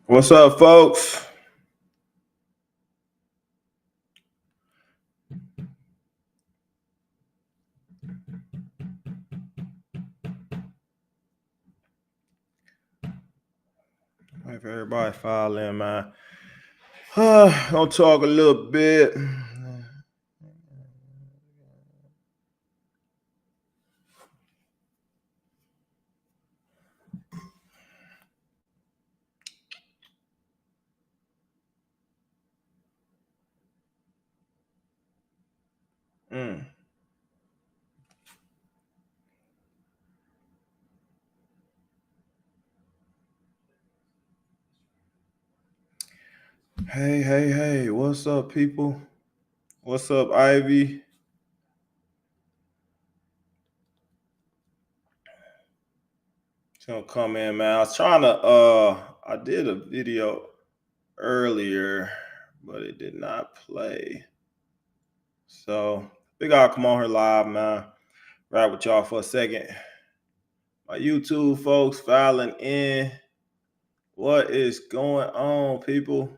What's up, folks? If everybody file in, man. Gonna talk a little bit. Hey, what's up, people? What's up, Ivy? Gonna come in, man. I was trying to I did a video earlier, but it did not play. So figure I'll come on here live, man. Ride with y'all for a second. My YouTube folks filing in. What is going on, people?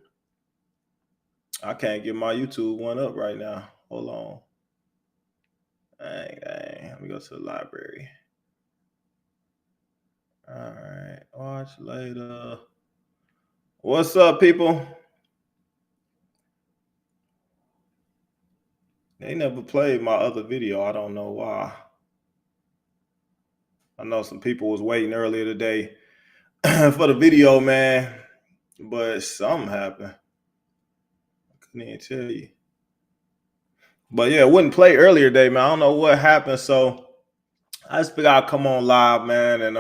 I can't get my YouTube one up right now. Hold on. Dang. Let me go to the library. All right. Watch later. What's up, people? They never played my other video. I don't know why. I know some people was waiting earlier today for the video, man. But something happened. I couldn't even tell you. But yeah, it wouldn't play earlier today, man. I don't know what happened. So I just figured I'd come on live, man, and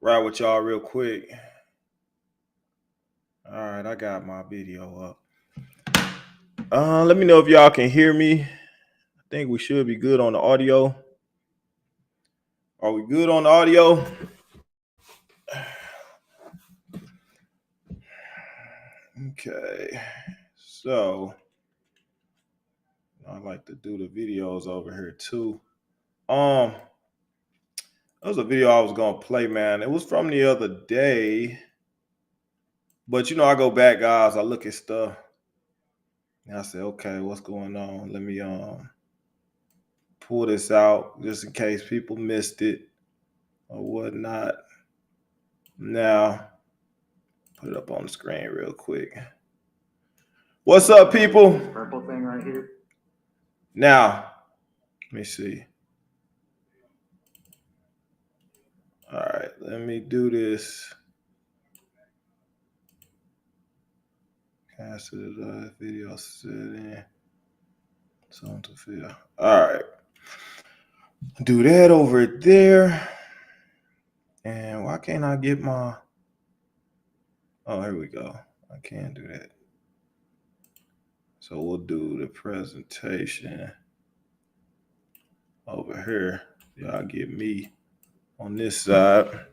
ride with y'all real quick. All right, I got my video up. Let me know if y'all can hear me. I think we should be good on the audio. Are we good on the audio? Okay, so I like to do the videos over here too. That was a video I was gonna play, man. It was from the other day, but you know, I go back, guys. I look at stuff, and I say, okay, what's going on? Let me pull this out just in case people missed it or whatnot. Now, put it up on the screen real quick. What's up, people? This purple thing right here. Now, let me see. All right, let me do this. Cancel the video setting. Zone to fill. All right. Do that over there. And why can't I get my... Oh, here we go. I can't do that. So we'll do the presentation over here. Y'all get me on this side.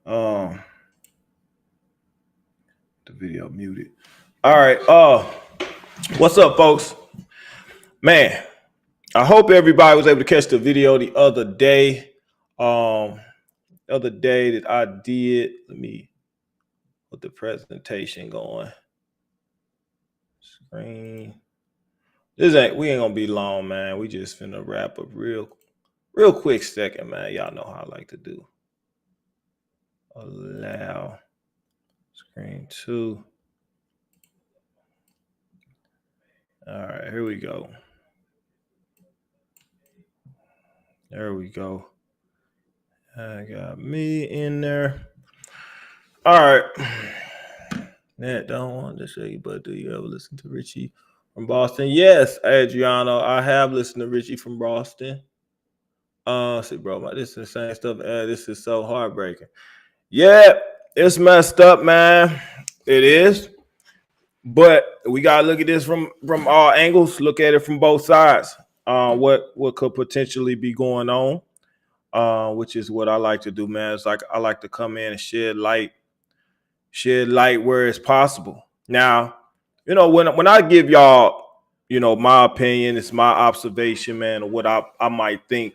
The video muted. All right. What's up, folks? Man, I hope everybody was able to catch the video the other day. That I did. Let me put the presentation going. Screen. We ain't gonna be long, man. We just finna wrap up real quick second, man. Y'all know how I like to do. Allow screen 2. All right, here we go. There we go. I got me in there. All right. Nat, don't want to say, but do you ever listen to Richie from Boston? Yes, Adriano, I have listened to Richie from Boston. See, bro, this is the same stuff. This is so heartbreaking. Yeah, it's messed up, man. It is. But we gotta look at this from all angles. Look at it from both sides. What could potentially be going on? Which is what I like to do, man. It's like I like to come in and shed light where it's possible. Now, you know, when I give y'all, you know, my opinion, it's my observation, man, of what I might think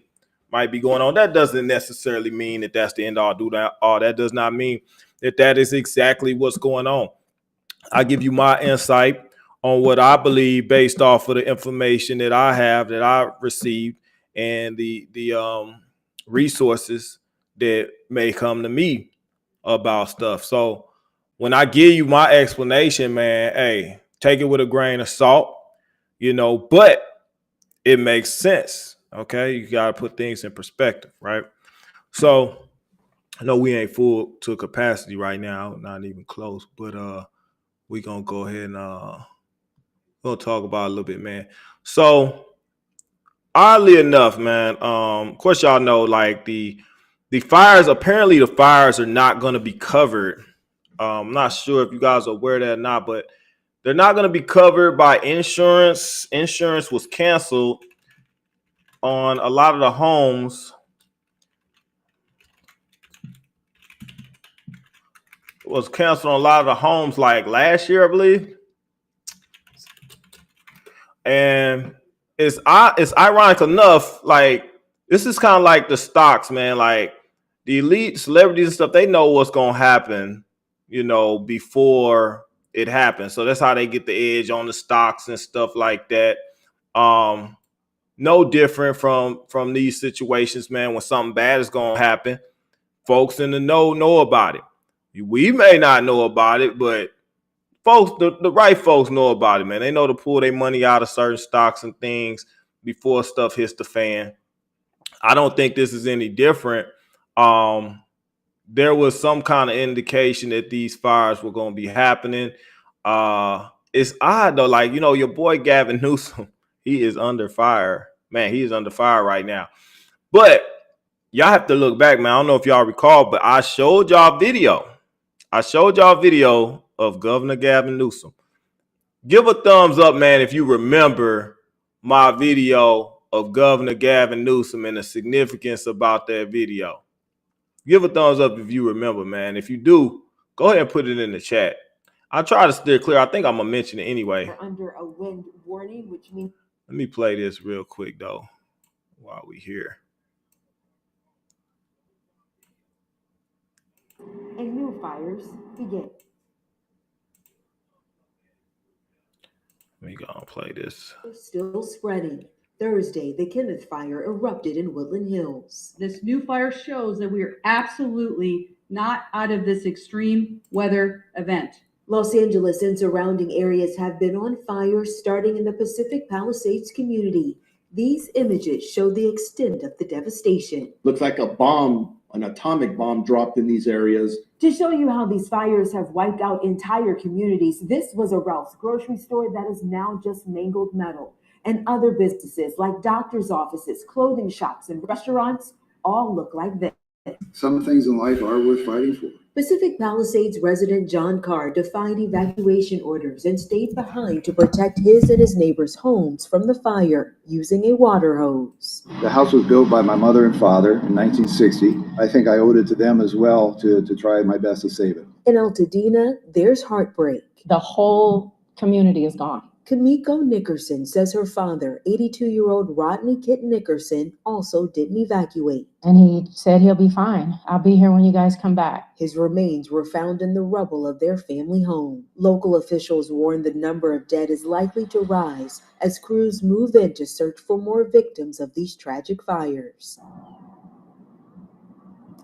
might be going on. That doesn't necessarily mean that that's the end all do that. All that does not mean that that is exactly what's going on. I give you my insight on what I believe based off of the information that I have, that I received, and the resources that may come to me about stuff. So when I give you my explanation, man, hey, take it with a grain of salt, but it makes sense. Okay, you got to put things in perspective, right? So I know we ain't full to capacity right now, not even close, but we gonna go ahead and we'll talk about it a little bit, man. So oddly enough, man, of course y'all know like the fires, apparently the fires are not gonna be covered. I'm not sure if you guys are aware of that or not, but they're not gonna be covered by insurance. Insurance was canceled on a lot of the homes. It was canceled on a lot of the homes like last year, I believe. And it's ironic enough, like this is kind of like the stocks, man. Like the elite celebrities and stuff, they know what's gonna happen, before it happens. So that's how they get the edge on the stocks and stuff like that. No different from these situations, man. When something bad is gonna happen, folks in the know about it. We may not know about it, but folks, the right folks know about it, man. They know to pull their money out of certain stocks and things before stuff hits the fan. I don't think this is any different. There was some kind of indication that these fires were going to be happening. It's odd though, like, your boy Gavin Newsom, he is under fire. Man, he is under fire right now. But y'all have to look back, man. I don't know if y'all recall, but I showed y'all video. Of Governor Gavin Newsom. Give a thumbs up, man, if you remember my video of Governor Gavin Newsom and the significance about that video. Give a thumbs up if you remember, man. If you do, go ahead and put it in the chat. I try to steer clear. I think I'm going to mention it anyway. We're under a wind warning, which means... Let me play this real quick, though, while we here. And new fires begin. Let me go and play this. Still spreading. Thursday, the Kenneth Fire erupted in Woodland Hills. This new fire shows that we are absolutely not out of this extreme weather event. Los Angeles and surrounding areas have been on fire starting in the Pacific Palisades community. These images show the extent of the devastation. Looks like a bomb, an atomic bomb dropped in these areas. To show you how these fires have wiped out entire communities, this was a Ralph's grocery store that is now just mangled metal. And other businesses like doctors' offices, clothing shops, and restaurants all look like this. Some things in life are worth fighting for. Pacific Palisades resident John Carr defied evacuation orders and stayed behind to protect his and his neighbors' homes from the fire using a water hose. The house was built by my mother and father in 1960. I think I owed it to them as well to try my best to save it. In Altadena, there's heartbreak. The whole community is gone. Kamiko Nickerson says her father, 82-year-old Rodney Kit Nickerson, also didn't evacuate. And he said he'll be fine. I'll be here when you guys come back. His remains were found in the rubble of their family home. Local officials warn the number of dead is likely to rise as crews move in to search for more victims of these tragic fires.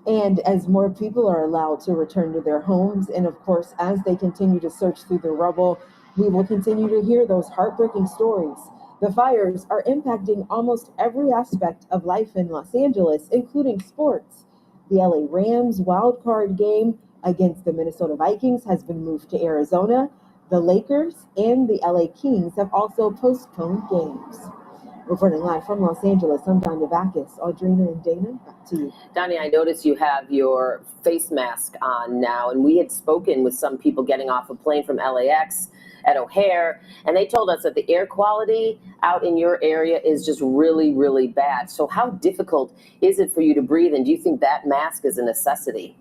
And as more people are allowed to return to their homes, and of course, as they continue to search through the rubble, we will continue to hear those heartbreaking stories. The fires are impacting almost every aspect of life in Los Angeles, including sports. The LA Rams wild card game against the Minnesota Vikings has been moved to Arizona. The Lakers and the LA Kings have also postponed games. Reporting live from Los Angeles, I'm Danya Backus. Audrina and Dana, back to you. Danya, I noticed you have your face mask on now, and we had spoken with some people getting off a plane from LAX at O'Hare, and they told us that the air quality out in your area is just really, really bad. So how difficult is it for you to breathe, and do you think that mask is a necessity?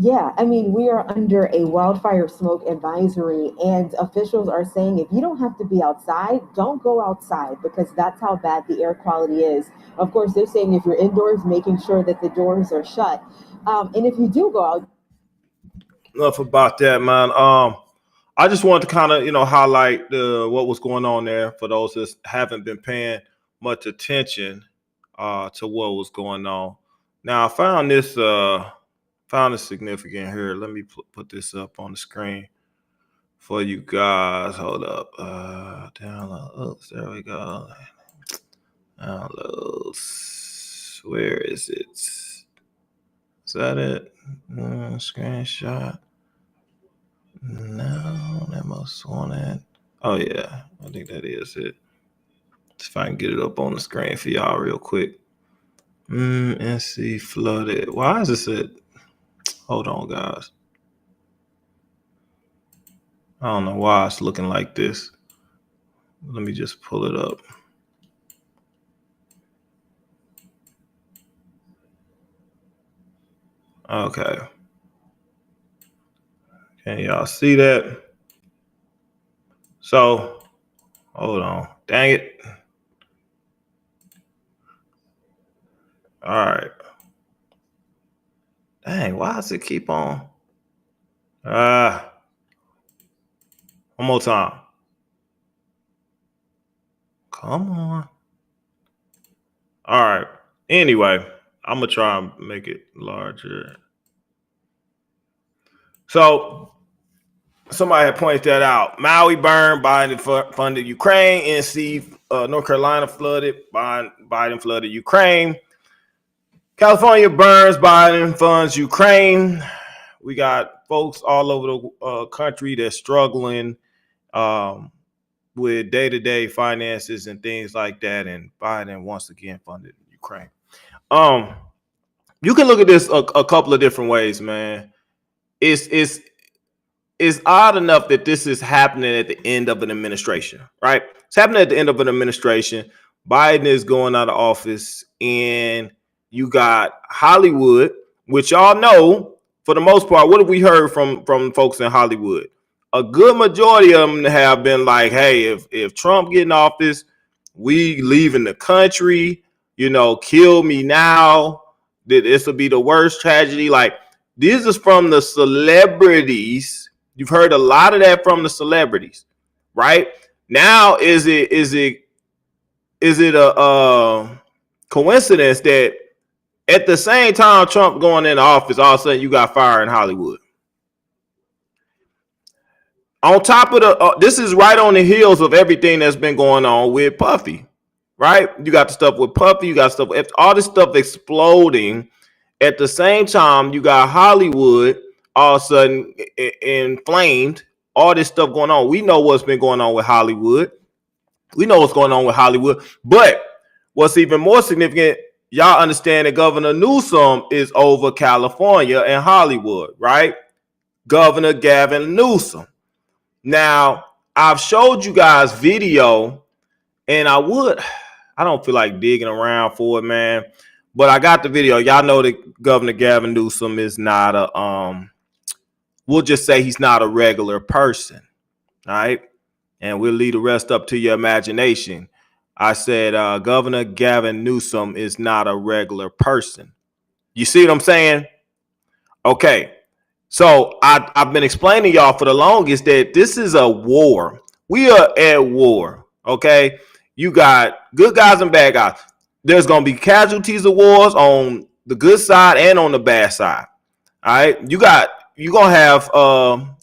Yeah, I mean, we are under a wildfire smoke advisory, and officials are saying if you don't have to be outside, don't go outside because that's how bad the air quality is. Of course, they're saying if you're indoors, making sure that the doors are shut. And if you do go out, Enough about that, man. I just wanted to kind of, highlight what was going on there for those that haven't been paying much attention to what was going on. Now, I found this significant here. Let me put this up on the screen for you guys. Hold up. Download. There we go. Downloads. Where is it? Is that it? Screenshot. No, that most wanted. Oh yeah, I think that is it. If I can get it up on the screen for y'all real quick. NC flooded. Why is this it? Hold on, guys. I don't know why it's looking like this. Let me just pull it up. Okay. Can y'all see that? So, hold on. Dang it. All right. Dang, why does it keep on? One more time. Come on. All right. Anyway, I'm going to try and make it larger. So, somebody had pointed that out. Maui burned, Biden funded Ukraine. NC, North Carolina flooded, Biden flooded Ukraine. California burns, Biden funds Ukraine. We got folks all over the country that's struggling with day-to-day finances and things like that. And Biden once again funded Ukraine. You can look at this a couple of different ways, man. It's odd enough that this is happening at the end of an administration, right? It's happening at the end of an administration. Biden is going out of office, and you got Hollywood, which y'all know, for the most part, what have we heard from folks in Hollywood? A good majority of them have been like, hey, if Trump get in office, we leaving the country, kill me now. This will be the worst tragedy. Like, this is from the celebrities. You've heard a lot of that from the celebrities, right? Now, is it a coincidence that at the same time Trump going into office, all of a sudden you got fire in Hollywood? On top of this is right on the heels of everything that's been going on with Puffy, right? You got the stuff with Puffy, you got stuff, all this stuff exploding. At the same time, you got Hollywood all of a sudden inflamed, all this stuff going on. We know what's been going on with Hollywood. We know what's going on with Hollywood. But what's even more significant, y'all understand that Governor Newsom is over California and Hollywood, right? Governor Gavin Newsom. Now, I've showed you guys video, and I don't feel like digging around for it, man. But I got the video. Y'all know that Governor Gavin Newsom is not we'll just say he's not a regular person. All right. And we'll leave the rest up to your imagination. I said Governor Gavin Newsom is not a regular person. You see what I'm saying? Okay. So I've been explaining to y'all for the longest that this is a war. We are at war. Okay. You got good guys and bad guys. There's going to be casualties of wars on the good side and on the bad side. All right. You're going to have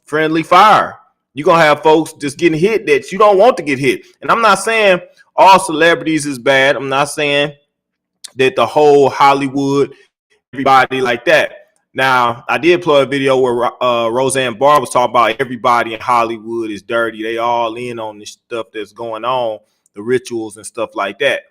friendly fire. You're going to have folks just getting hit that you don't want to get hit. And I'm not saying all celebrities is bad. I'm not saying that the whole Hollywood, everybody like that. Now, I did play a video where Roseanne Barr was talking about everybody in Hollywood is dirty. They all in on this stuff that's going on, the rituals and stuff like that.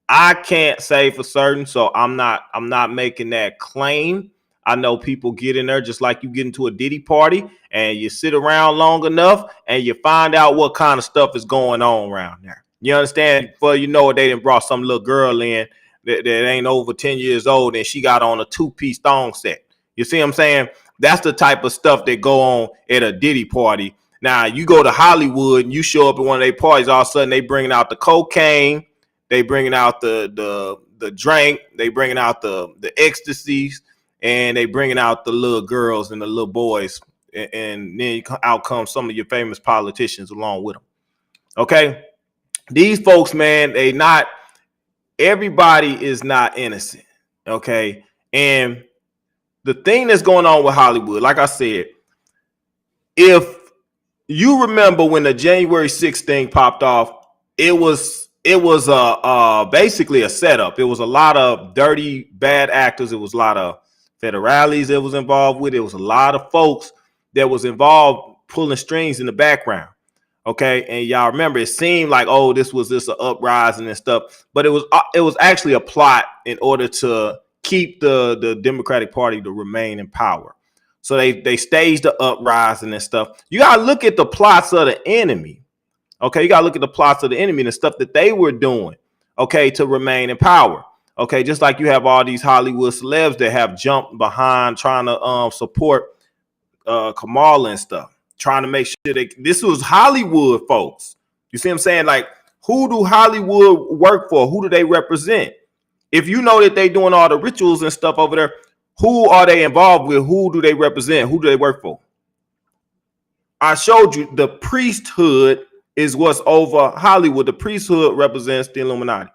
I can't say for certain, so I'm not making that claim. I know people get in there just like you get into a Diddy party and you sit around long enough and you find out what kind of stuff is going on around there. You understand? Before you know it, they done brought some little girl in that ain't over 10 years old and she got on a 2-piece thong set. You see what I'm saying? That's the type of stuff that go on at a Diddy party. Now, you go to Hollywood and you show up at one of their parties, all of a sudden they bringing out the cocaine, they bringing out the drink, they bringing out the ecstasies, and they bringing out the little girls and the little boys, and then out come some of your famous politicians along with them. Okay? These folks, man, everybody is not innocent. Okay? And the thing that's going on with Hollywood, like I said, if you remember when the January 6th thing popped off, it was basically a setup. It was a lot of dirty, bad actors. It was a lot of federales that was involved with it. It was a lot of folks that was involved pulling strings in the background. Okay, and y'all remember, it seemed like, oh, this was an uprising and stuff, but it was actually a plot in order to keep the Democratic Party to remain in power. So they staged the uprising and stuff. You gotta look at the plots of the enemy. Okay, you gotta look at the plots of the enemy and the stuff that they were doing, okay, to remain in power. Okay, just like you have all these Hollywood celebs that have jumped behind trying to support Kamala and stuff, trying to make sure this was Hollywood folks. You see what I'm saying? Like, who do Hollywood work for? Who do they represent? If you know that they doing all the rituals and stuff over there, who are they involved with? Who do they represent? Who do they work for? I showed you the priesthood is what's over Hollywood. The priesthood represents the Illuminati.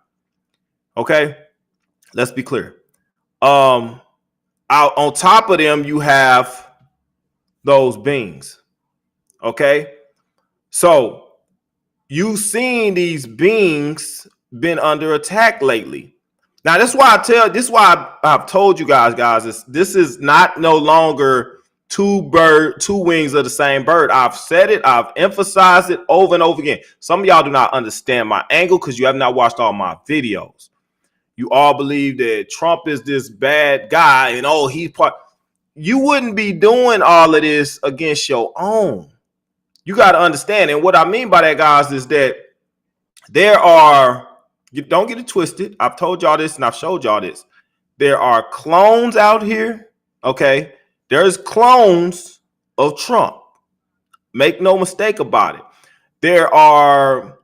Okay, let's be clear. Out on top of them, you have those beings. Okay, so you've seen these beings been under attack lately. Now, this is why I've told you guys, this is not no longer two wings of the same bird. I've said it, I've emphasized it over and over again. Some of y'all do not understand my angle because you have not watched all my videos. You all believe that Trump is this bad guy and he's part. You wouldn't be doing all of this against your own. You got to understand. And what I mean by that, guys, is that you don't get it twisted. I've told y'all this and I've showed y'all this. There are clones out here. Okay. There's clones of Trump. Make no mistake about it. There are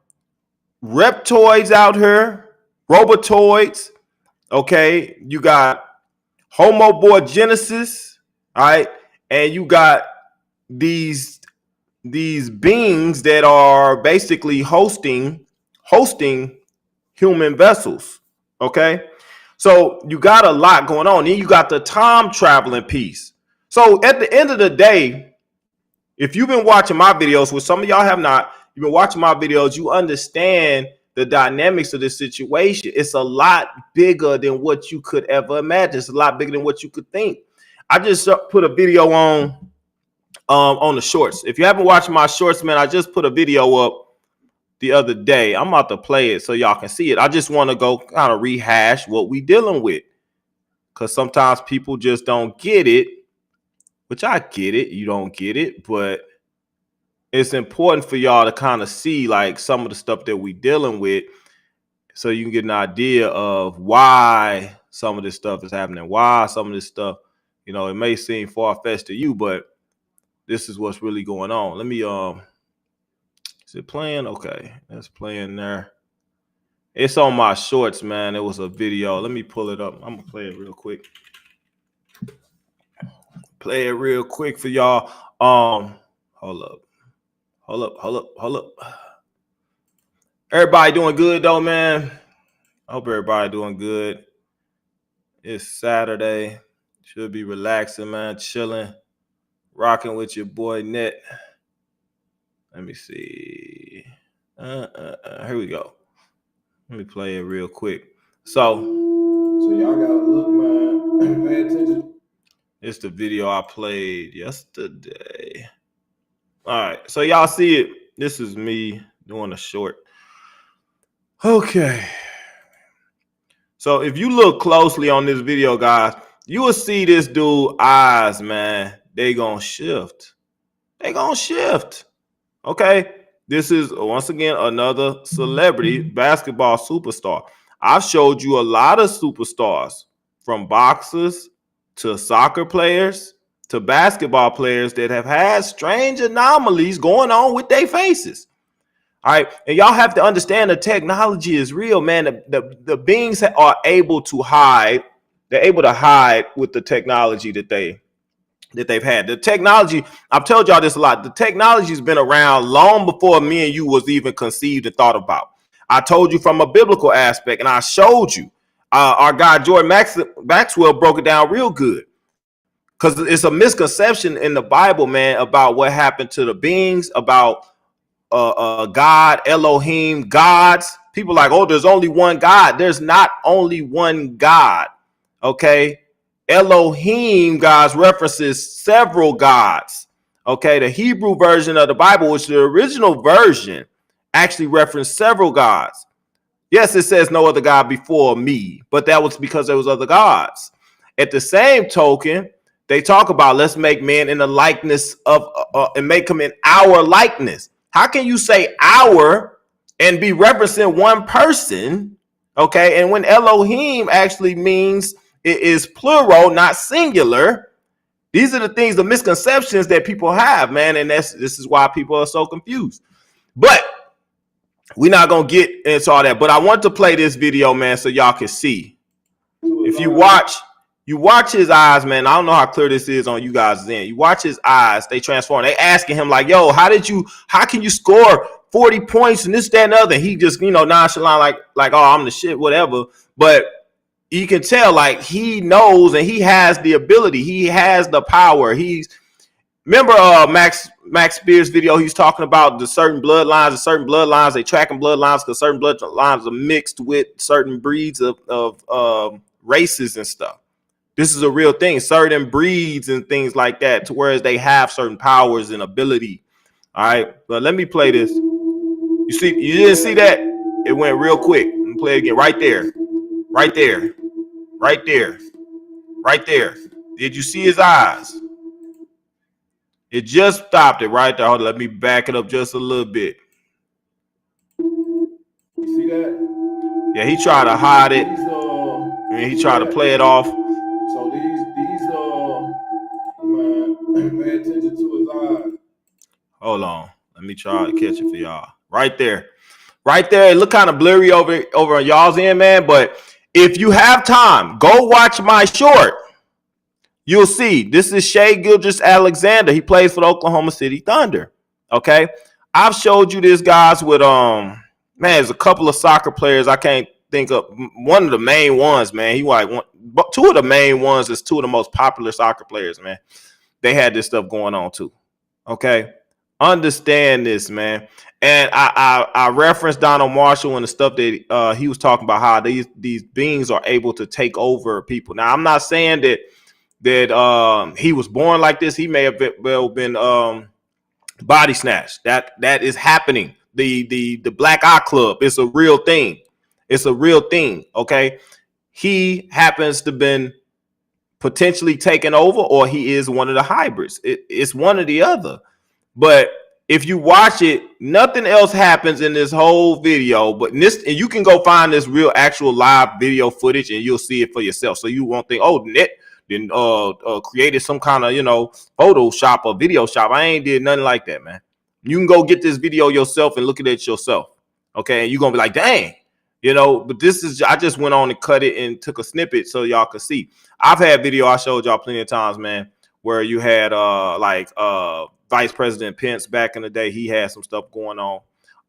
reptoids out here, robotoids. Okay. You got homogenesis. All right. And you got these beings that are basically hosting human vessels. Okay, so you got a lot going on. Then you got the time traveling piece. So at the end of the day, if you've been watching my videos, which some of y'all have not, you've been watching my videos, you understand the dynamics of this situation. It's a lot bigger than what you could ever imagine. It's a lot bigger than what you could think. I just put a video on the shorts. If you haven't watched my shorts, man, I just put a video up the other day. I'm about to play it so y'all can see it. I just want to go kind of rehash what we dealing with, because sometimes people just don't get it, which I get it. You don't get it, but it's important for y'all to kind of see like some of the stuff that we dealing with, so you can get an idea of why some of this stuff is happening, why some of this stuff, it may seem far-fetched to you, but this is what's really going on. Let me is it playing? Okay, that's playing there. It's on my shorts, man. It was a video. Let me pull it up. I'm gonna play it real quick. Play it real quick for y'all. Hold up. Everybody doing good though, man. I hope everybody doing good. It's Saturday. Should be relaxing, man. Chilling, rocking with your boy Net. Let me see. Here we go. Let me play it real quick. So y'all gotta look, man. Pay attention. It's the video I played yesterday. All right, so y'all see it. This is me doing a short. Okay. So if you look closely on this video, guys, you will see this dude eyes, man. They gonna shift. Okay, this is once again another celebrity basketball superstar. I've showed you a lot of superstars, from boxers to soccer players, to basketball players that have had strange anomalies going on with their faces. All right. And y'all have to understand the technology is real, man. The beings are able to hide. They're able to hide with the technology that they've had. The technology, I've told y'all this a lot. The technology's been around long before me and you was even conceived and thought about. I told you from a biblical aspect, and I showed you. Our guy Jordan Maxwell broke it down real good. Because it's a misconception in the Bible, man, about what happened to the beings, about God, Elohim, gods. People like, oh, there's only one God. There's not only one God. Okay. Elohim, God's references several gods. Okay. The Hebrew version of the Bible, which the original version, actually referenced several gods. Yes, it says no other God before me, but that was because there was other gods. At the same token, they talk about let's make man in the likeness of and make him in our likeness. How can you say our and be referencing one person? Okay. And when Elohim actually means it is plural, not singular. These are the things, the misconceptions that people have, man. And this is why people are so confused. But we're not going to get into all that. But I want to play this video, man, so y'all can see. If you watch his eyes, man. I don't know how clear this is on you guys' end. You watch his eyes, they transform. They asking him like, yo, how can you score 40 points and this, that, and the other? He just, nonchalant, like, oh, I'm the shit, whatever. But you can tell, like, he knows and he has the ability. He has the power. Remember Max Spears' video, he's talking about the certain bloodlines, they tracking bloodlines because certain bloodlines are mixed with certain breeds of races and stuff. This is a real thing, certain breeds and things like that, to whereas they have certain powers and ability. All right, but let me play this. You didn't see that? It went real quick. Let me play it again. Right there. Did you see his eyes? It just stopped it right there. Hold on, let me back it up just a little bit. You see that? Yeah, he tried to hide it. And he tried to play it off. So man, pay attention to his eyes. Hold on. Let me try to catch it for y'all. Right there. It look kind of blurry over on y'all's end, man. But if you have time, go watch my short. You'll see. This is Shai Gilgeous-Alexander. He plays for the Oklahoma City Thunder. Okay. I've showed you this, guys, with there's a couple of soccer players. I can't think of one of the main ones, man. Two of the main ones is two of the most popular soccer players, man. They had this stuff going on too. Okay. Understand this, man. And I referenced Donald Marshall and the stuff that he was talking about, how these beings are able to take over people. Now, I'm not saying that he was born like this. He may have been body snatched. That is happening. The Black Eye Club is a real thing. It's a real thing. Okay. He happens to been potentially taken over, or he is one of the hybrids. It's one or the other. But if you watch it, nothing else happens in this whole video. But and you can go find this real actual live video footage and you'll see it for yourself. So you won't think, oh, Net then created some kind of, Photoshop or video shop. I ain't did nothing like that, man. You can go get this video yourself and look at it yourself. Okay. And you're going to be like, dang, but I just went on and cut it and took a snippet so y'all could see. I've had video I showed y'all plenty of times, man, where you had Vice President Pence back in the day. He had some stuff going on.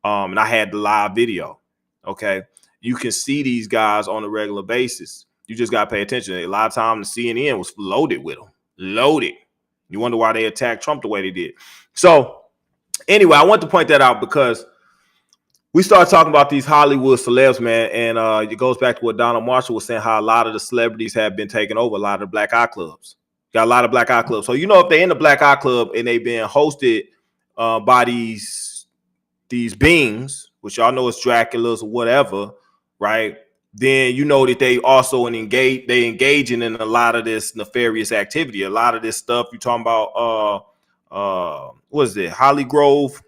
And I had the live video. Okay. You can see these guys on a regular basis. You just got to pay attention. A lot of times the CNN was loaded with them. Loaded. You wonder why they attacked Trump the way they did. So anyway, I want to point that out because we started talking about these Hollywood celebs, man. And it goes back to what Donald Marshall was saying, how a lot of the celebrities have been taken over, a lot of the Black Eye Clubs. Got a lot of Black Eye Clubs. So, if they're in the Black Eye Club and they've been hosted by these beings, which y'all know is Dracula's or whatever, right? Then that they also engaging in a lot of this nefarious activity, a lot of this stuff you're talking about. What is it, Holly Grove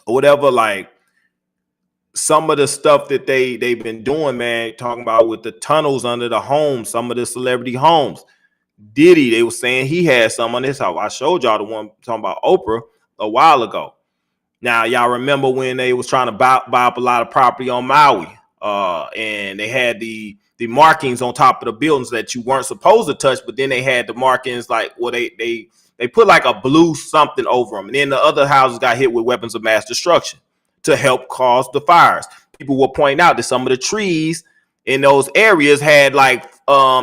or whatever? Like some of the stuff that they've been doing, man. Talking about with the tunnels under the homes, some of the celebrity homes. Diddy, they were saying he had some on his house. I showed y'all the one talking about Oprah a while ago. Now, y'all remember when they was trying to buy up a lot of property on Maui, and they had the markings on top of the buildings that you weren't supposed to touch, but then they had the markings like, well, they put like a blue something over them, and then the other houses got hit with weapons of mass destruction to help cause the fires. People were pointing out that some of the trees in those areas had like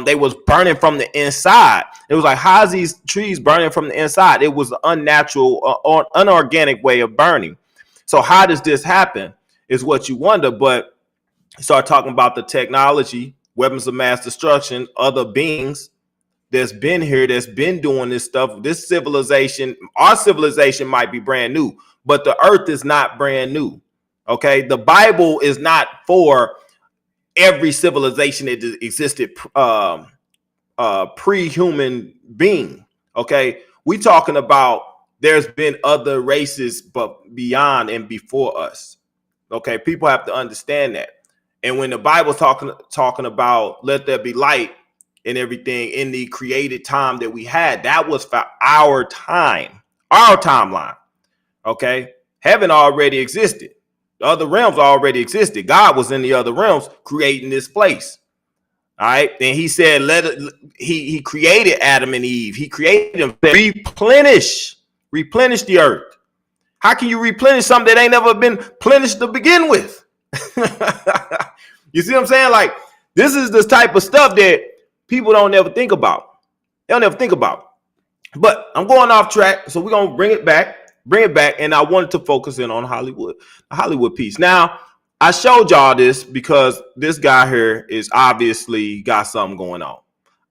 they was burning from the inside. It was like, how's these trees burning from the inside? It was an unnatural or unorganic way of burning. So how does this happen is what you wonder. But start talking about the technology, weapons of mass destruction, other beings that's been here, that's been doing this stuff. This civilization, our civilization might be brand new, but the earth is not brand new. Okay, the Bible is not for every civilization that existed pre-human being. Okay, we talking about there's been other races but beyond and before us. Okay, people have to understand that. And when the Bible's talking about let there be light and everything in the created time that we had, that was for our time, our timeline. Okay, heaven already existed. The other realms already existed. God was in the other realms creating this place. All right. And he said, he created Adam and Eve. He created them. Replenish the earth. How can you replenish something that ain't never been replenished to begin with? You see what I'm saying? Like, this is this type of stuff that people don't ever think about. They don't ever think about. But I'm going off track. So we're going to bring it back. And I wanted to focus in on the Hollywood piece. Now, I showed y'all this because this guy here is obviously got something going on.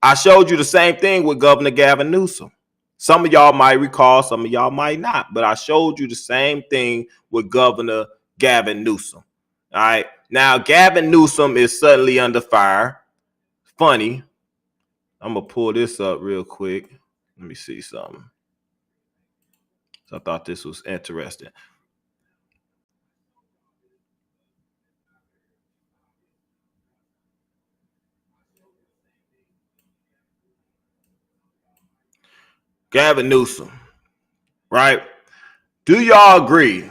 I showed you the same thing with Governor Gavin Newsom. Some of y'all might recall, some of y'all might not, but I showed you the same thing with Governor Gavin Newsom. All right. Now, Gavin Newsom is suddenly under fire. Funny. I'm going to pull this up real quick. Let me see something. So I thought this was interesting. Gavin Newsom, right? Do y'all agree?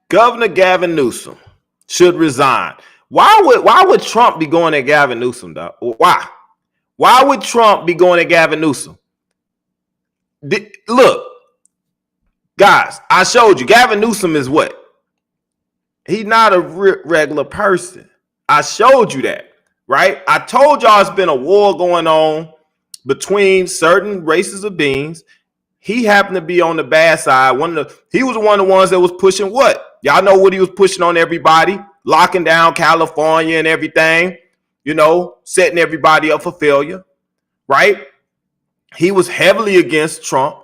Governor Gavin Newsom should resign. Why would Trump be going at Gavin Newsom, dog? Why? Why would Trump be going at Gavin Newsom? Look, guys, I showed you. Gavin Newsom is what? He's not a regular person. I showed you that, right? I told y'all it's been a war going on between certain races of beings. He happened to be on the bad side. He was one of the ones that was pushing what? Y'all know what he was pushing on everybody, locking down California and everything, setting everybody up for failure, right? He was heavily against Trump,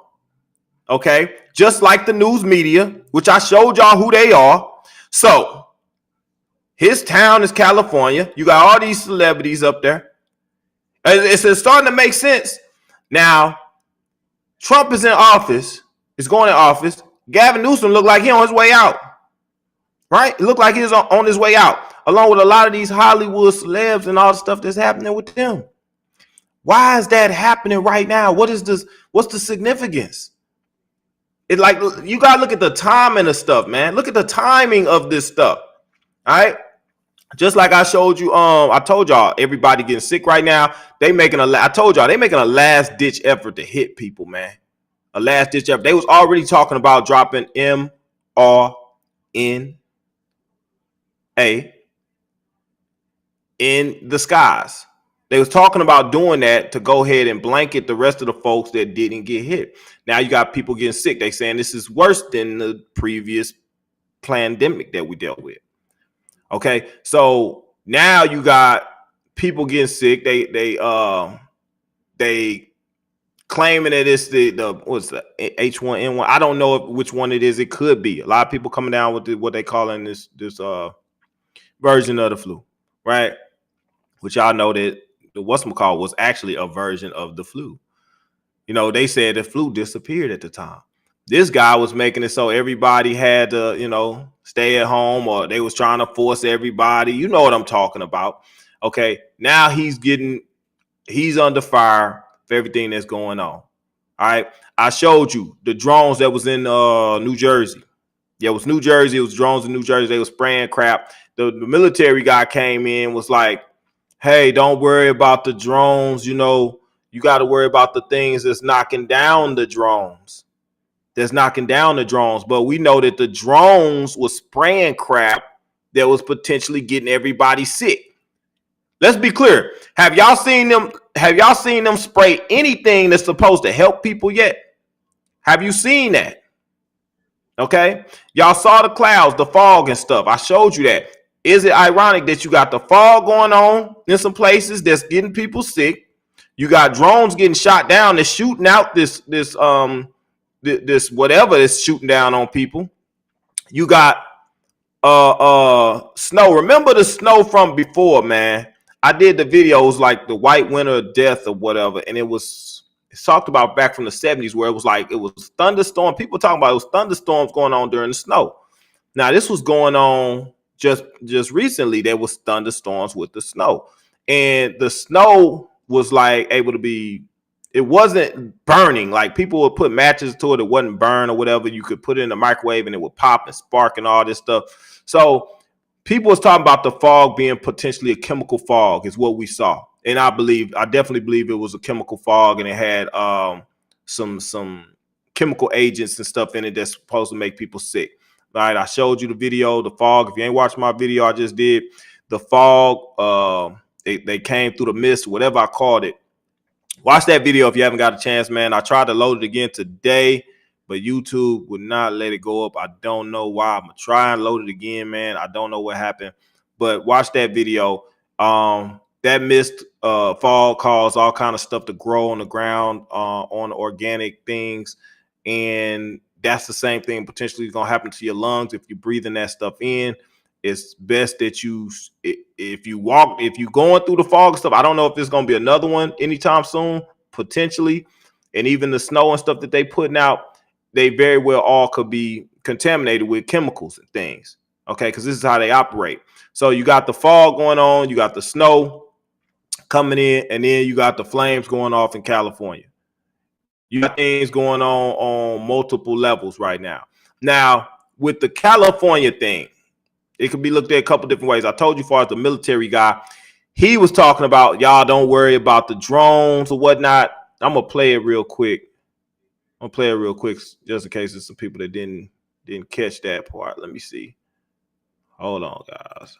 okay? Just like the news media, which I showed y'all who they are. So his town is California. You got all these celebrities up there. It's starting to make sense. Now, Trump is in office, is going in office. Gavin Newsom looked like he's on his way out, right? It looked like he's on his way out, along with a lot of these Hollywood celebs and all the stuff that's happening with them. Why is that happening right now? What is this? What's the significance? It's like, you got to look at the timing of stuff, man. Look at the timing of this stuff, all right? Just like I showed you, I told y'all everybody getting sick right now. I told y'all they making a last ditch effort to hit people, man. A last ditch effort. They was already talking about dropping mRNA in the skies. They was talking about doing that to go ahead and blanket the rest of the folks that didn't get hit. Now you got people getting sick. They saying this is worse than the previous pandemic that we dealt with. Okay, so now you got people getting sick. They claiming that it's the what's the H1N1. I don't know which one it is. It could be a lot of people coming down with what they call in this version of the flu, right? Which y'all know that the whatchamacallit was actually a version of the flu. They said the flu disappeared at the time. This guy was making it so everybody had to, stay at home, or they was trying to force everybody. You know what I'm talking about. Okay, now he's getting He's under fire for everything that's going on. All right. I showed you the drones that was in New Jersey. Yeah, it was New Jersey. It was drones in New Jersey. They were spraying crap. The military guy came in, was like, hey, don't worry about the drones. You know, you got to worry about the things that's knocking down the drones. But we know that the drones was spraying crap that was potentially getting everybody sick. Let's be clear. Have y'all seen them spray anything that's supposed to help people yet? Have you seen that? Okay. Y'all saw the clouds, the fog and stuff. I showed you that. Is it ironic that you got the fog going on in some places that's getting people sick? You got drones getting shot down that's shooting out this whatever that's shooting down on people. You got snow. Remember the snow from before, man. I did the videos like the white winter of death or whatever, and it's talked about back from the 70s where it was thunderstorm. People talking about it was thunderstorms going on during the snow. Now this was going on just recently. There was thunderstorms with the snow, and the snow was like able to be. It wasn't burning. Like people would put matches to it. It wasn't burn or whatever. You could put it in the microwave and it would pop and spark and all this stuff. So people was talking about the fog being potentially a chemical fog is what we saw. And I definitely believe it was a chemical fog, and it had some chemical agents and stuff in it that's supposed to make people sick. All right, I showed you the video, the fog. If you ain't watched my video, I just did the fog. They came through the mist, whatever I called it. Watch that video if you haven't got a chance, man. I tried to load it again today, but YouTube would not let it go up. I don't know why. I'm gonna try and load it again, man. I don't know what happened, but watch that video. That mist fog caused all kind of stuff to grow on the ground, on organic things, and that's the same thing potentially gonna happen to your lungs if you're breathing that stuff in. It's best that if you going through the fog stuff, I don't know if there's going to be another one anytime soon, potentially. And even the snow and stuff that they putting out, they very well all could be contaminated with chemicals and things. Okay, because this is how they operate. So you got the fog going on, you got the snow coming in, and then you got the flames going off in California. You got things going on multiple levels right now. Now, with the California thing, it could be looked at a couple different ways. I told you, as far as the military guy, he was talking about y'all don't worry about the drones or whatnot. I'm gonna play it real quick. Just in case there's some people that didn't catch that part. Let me see. Hold on, guys.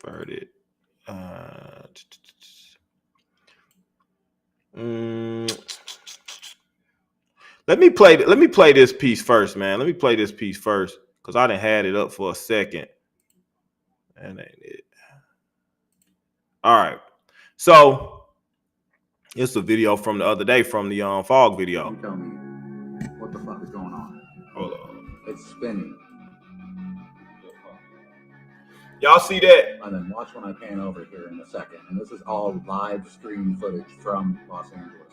Heard it. Let me play this piece first, man. Let me play this piece first, because I done had it up for a second. That ain't it. All right. So it's a video from the other day from the fog video. You tell me what the fuck is going on. Hold on. It's spinning. Y'all see that? And then watch when I pan over here in a second. And this is all live stream footage from Los Angeles.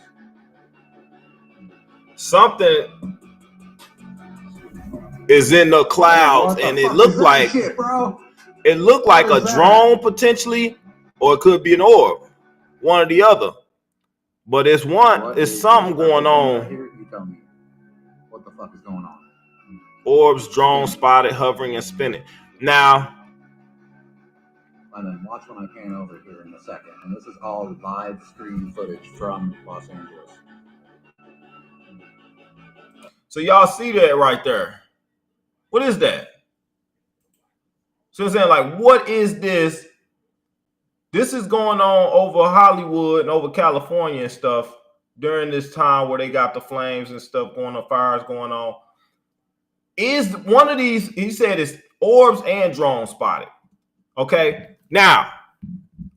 Something is in the clouds, and it looked like shit, bro? It looked like a drone potentially, or it could be an orb, one or the other. But it's something going on. Here, you tell me what the fuck is going on. Orbs, drone spotted, hovering and spinning. Now, and then watch when I pan over here in a second. And this is all live stream footage from Los Angeles. So y'all see that right there. What is that? So I'm saying, like, what is this? This is going on over Hollywood and over California and stuff during this time where they got the flames and stuff going on, fires going on. Is one of these, he said, it's orbs and drone spotted. Okay. Now,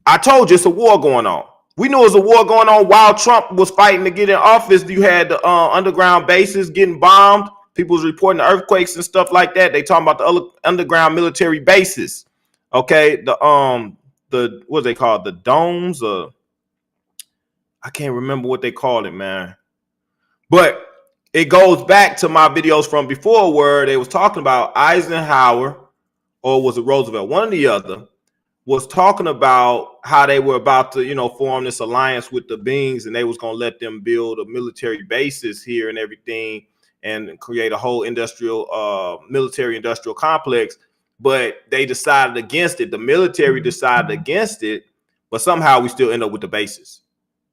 I told you it's a war going on. We knew it was a war going on while Trump was fighting to get in office. You had the underground bases getting bombed. People was reporting the earthquakes and stuff like that. They talking about the underground military bases. Okay, the what they called, the domes, I can't remember what they called it, man. But it goes back to my videos from before where they was talking about Eisenhower, or was it Roosevelt, one or the other, was talking about how they were about to, you know, form this alliance with the beings, and they was going to let them build a military bases here and everything, and create a whole military industrial complex. But they decided against it. The military decided against it, but somehow we still end up with the bases.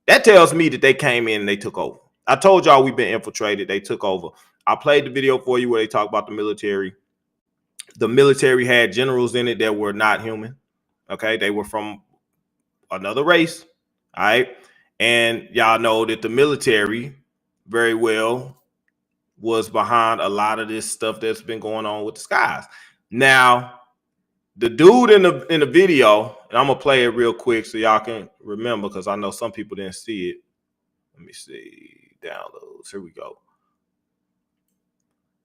That tells me that they came in and they took over. I told y'all we've been infiltrated. They took over. I played the video for you where they talk about the military. The military had generals in it that were not human. Okay, they were from another race. All right, and y'all know that the military very well was behind a lot of this stuff that's been going on with the skies. Now, the dude in the video, and I'm gonna play it real quick so y'all can remember, because I know some people didn't see it. Let me see, downloads. Here we go.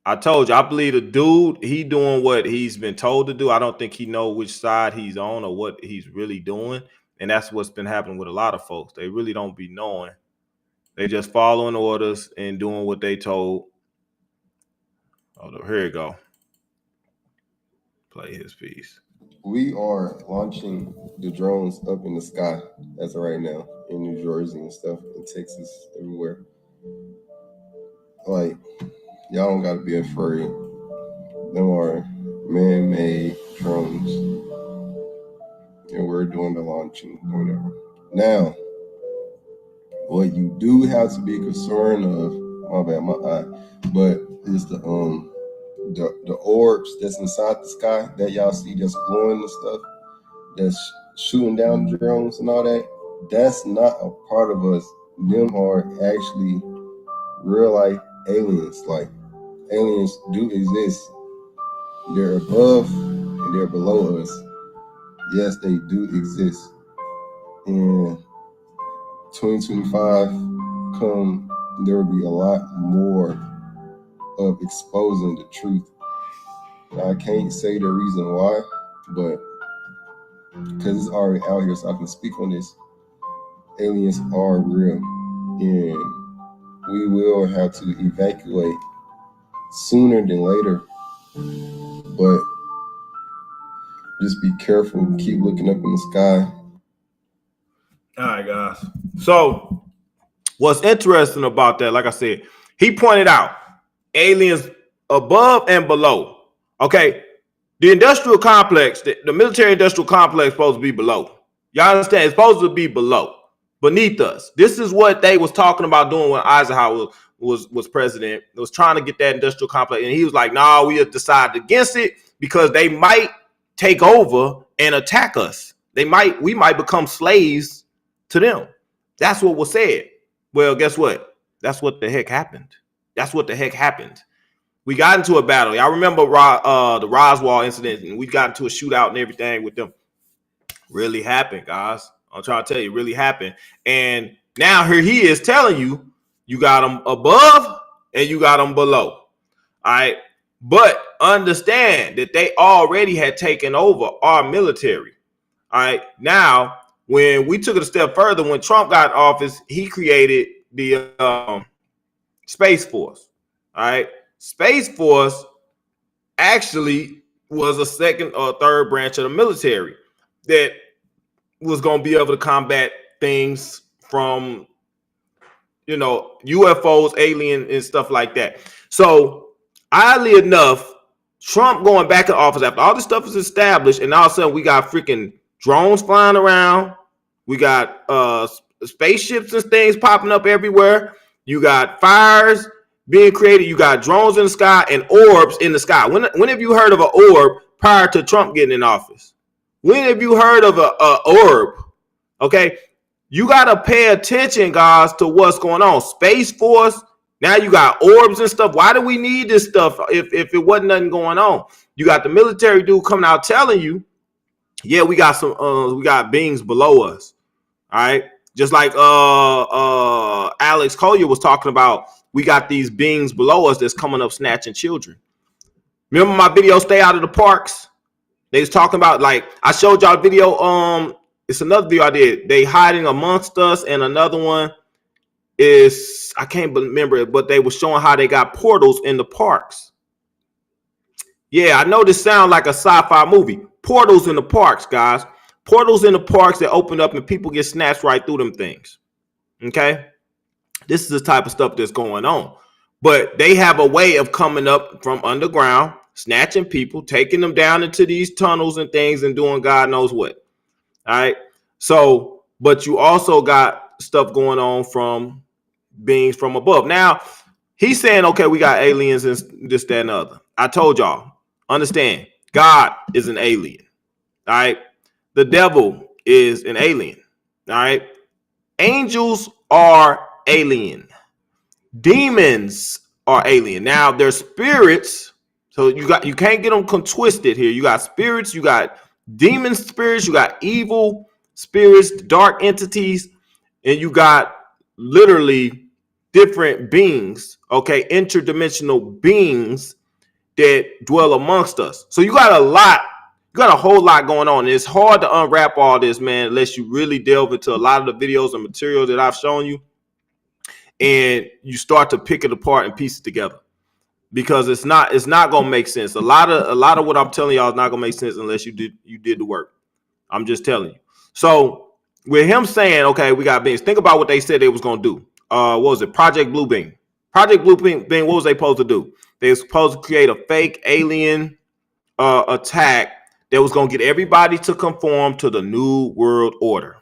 I told you, I believe the dude, he doing what he's been told to do. I don't think he know which side he's on or what he's really doing. And that's what's been happening with a lot of folks. They really don't be knowing. They just following orders and doing what they told. Oh, here you go. Play his piece. We are launching the drones up in the sky as of right now in New Jersey and stuff, in Texas, everywhere. Like, y'all don't gotta be afraid. Them are man-made drones, and we're doing the launching, whatever. Now, what you do have to be concerned of, my bad, my eye, but is the orbs that's inside the sky that y'all see that's glowing and stuff, that's shooting down the drones and all that. That's not a part of us. Them are actually real life aliens. Like, aliens do exist. They're above and they're below us. Yes, they do exist. And 2025 come, there will be a lot more of exposing the truth. I can't say the reason why, but because it's already out here, so I can speak on this. Aliens are real, and we will have to evacuate sooner than later. But just be careful and keep looking up in the sky. All right, guys. So what's interesting about that, like I said, he pointed out aliens above and below. Okay, the industrial complex, the military industrial complex, is supposed to be below. Y'all understand? It's supposed to be below, beneath us. This is what they was talking about doing when Eisenhower was president. It was trying to get that industrial complex, and he was like, "Nah, we have decided against it because they might take over and attack us. We might become slaves to them." That's what was said. Well, guess what? That's what the heck happened. That's what the heck happened. We got into a battle. Y'all remember the Roswell incident, and we got into a shootout and everything with them. Really happened, guys. I'm trying to tell you, it really happened. And now here he is telling you, you got them above and you got them below. All right. But understand that they already had taken over our military. All right. Now, when we took it a step further, when Trump got in office, he created the Space Force. All right. Space Force actually was a second or third branch of the military that was going to be able to combat things from, you know, UFOs, alien, and stuff like that. So, oddly enough, Trump going back in office after all this stuff is established, and all of a sudden we got freaking drones flying around. We got spaceships and things popping up everywhere. You got fires being created. You got drones in the sky and orbs in the sky. When have you heard of an orb prior to Trump getting in office? When have you heard of an orb? Okay, you got to pay attention, guys, to what's going on. Space Force. Now you got orbs and stuff. Why do we need this stuff if it wasn't nothing going on? You got the military dude coming out telling you, yeah, we got we got beings below us. All right. Just like Alex Collier was talking about, we got these beings below us that's coming up snatching children. Remember my video, Stay Out of the Parks? They was talking about, like, I showed y'all a video. It's another video I did. They hiding amongst us, and another one is, I can't remember it, but they were showing how they got portals in the parks. Yeah, I know this sounds like a sci-fi movie. Portals in the parks, guys. portals in the parks that open up and people get snatched right through them things. Okay, this is the type of stuff that's going on. But they have a way of coming up from underground, snatching people, taking them down into these tunnels and things, and doing God knows what. All right. So, but you also got stuff going on from beings from above. Now, he's saying, okay, we got aliens and this, that, and the other. I told y'all, understand, God is an alien. All right. The devil is an alien. All right. Angels are alien. Demons are alien. Now, they're spirits. So you can't get them twisted here. You got spirits, you got demon spirits, you got evil spirits, dark entities, and you got literally different beings, okay, interdimensional beings that dwell amongst us. So you got a whole lot going on. It's hard to unwrap all this, man, unless you really delve into a lot of the videos and materials that I've shown you, and you start to pick it apart and piece it together. Because it's not gonna make sense. A lot of what I'm telling y'all is not gonna make sense unless you did the work. I'm just telling you. So with him saying, okay, we got beings. Think about what they said they was gonna do. What was it? Project Blue Beam. Project Blue Beam. What was they supposed to do? They were supposed to create a fake alien attack that was gonna get everybody to conform to the New World Order.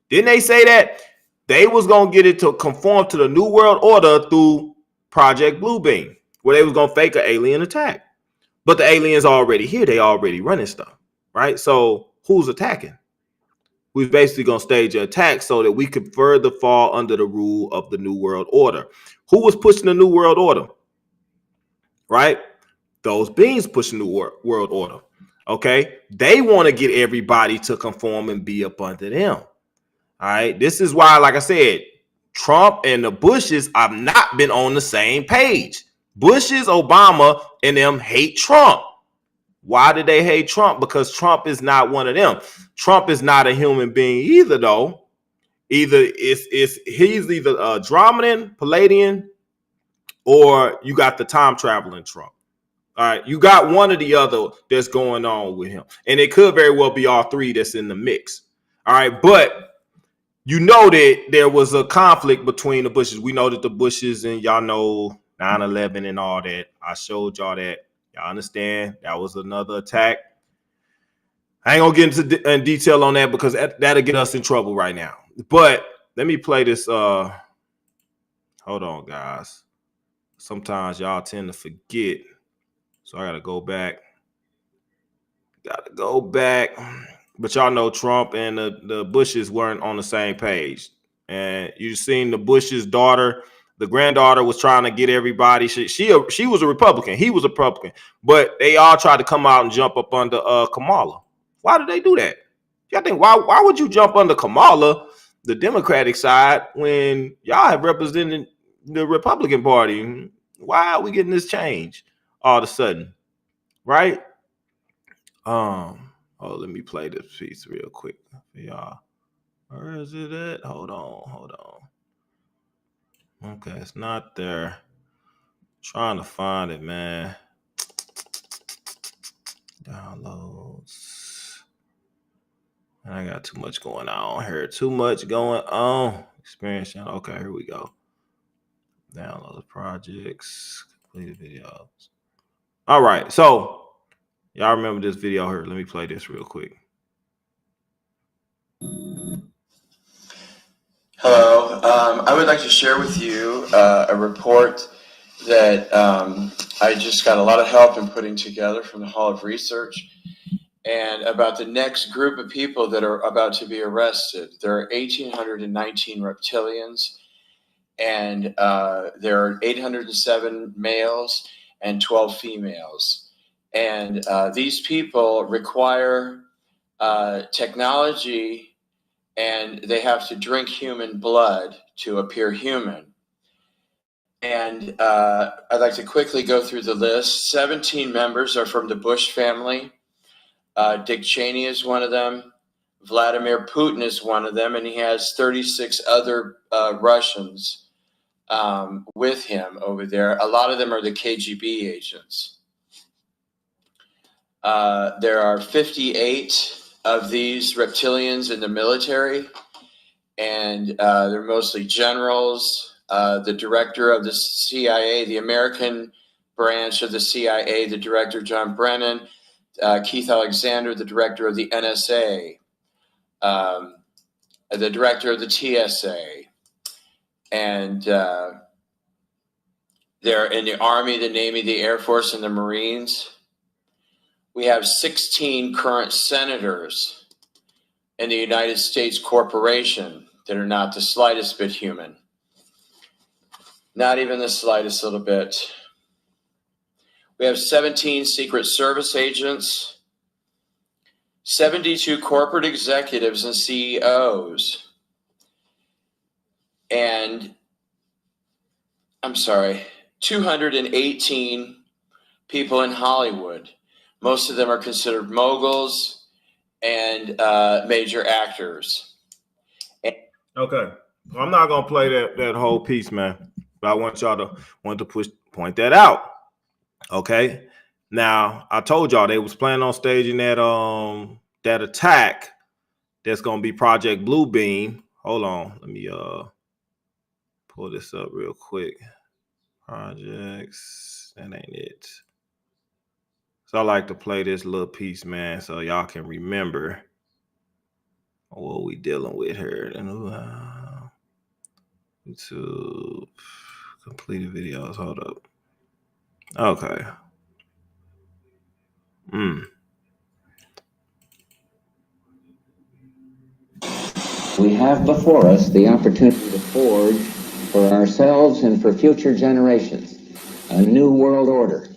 Didn't they say that? They was gonna get it to conform to the New World Order through Project Blue Beam, where they was gonna fake an alien attack. But the aliens already here, they already running stuff, right? So who's attacking? Who's basically gonna stage an attack so that we could further fall under the rule of the New World Order. Who was pushing the New World Order? Right? Those beings pushing the world order. Okay, they want to get everybody to conform and be up under them. All right, this is why, like I said, Trump and the Bushes have not been on the same page. Bushes, Obama, and them hate Trump. Why did they hate Trump? Because Trump is not one of them. Trump is not a human being either, though. He's either a Andromedan, Palladian, or you got the time traveling Trump. All right, you got one or the other that's going on with him, and it could very well be all three that's in the mix. All right, but you know that there was a conflict between the Bushes. We know that the Bushes, and y'all know 9/11 and all that. I showed y'all that. Y'all understand that was another attack. I ain't gonna get into in detail on that because that'll get us in trouble right now. But let me play this. Hold on, guys. Sometimes y'all tend to forget. So I gotta go back. But y'all know Trump and the Bushes weren't on the same page. And you seen the Bush's daughter, the granddaughter, was trying to get everybody. She was a Republican. He was a Republican. But they all tried to come out and jump up under Kamala. Why did they do that? Y'all think why would you jump under Kamala, the Democratic side, when y'all have represented the Republican Party? Why are we getting this change all of a sudden? Right? Let me play this piece real quick for y'all. Where is it at? Hold on. Okay, it's not there. Trying to find it, man. Downloads. I got too much going on here. Experience. Okay, here we go. Download projects, completed videos. All right, so y'all remember this video here? Let me play this real quick. Hello, I would like to share with you a report that I just got a lot of help in putting together from the Hall of Research, and about the next group of people that are about to be arrested. There are 1,819 reptilians, and there are 807 males and 12 females. And these people require technology, and they have to drink human blood to appear human. And I'd like to quickly go through the list. 17 members are from the Bush family. Dick Cheney is one of them. Vladimir Putin is one of them, and he has 36 other Russians with him over there. A lot of them are the KGB agents. There are 58 of these reptilians in the military, and they're mostly generals. The director of the CIA, the American branch of the CIA, the director John Brennan, Keith Alexander, the director of the NSA, the director of the TSA, and they're in the Army, the Navy, the Air Force, and the Marines. We have 16 current senators in the United States corporation that are not the slightest bit human. Not even the slightest little bit. We have 17 Secret Service agents, 72 corporate executives and CEOs, and 218 people in Hollywood. Most of them are considered moguls and major actors. Okay, I'm not gonna play that whole piece, man. But I want y'all to point that out. Okay. Now I told y'all they was planning on staging that attack. That's gonna be Project Bluebeam. Hold on, let me pull this up real quick. Projects, that ain't it. So I like to play this little piece, man, so y'all can remember what we dealing with here. YouTube completed videos. Hold up. Okay. We have before us the opportunity to forge for ourselves and for future generations a new world order,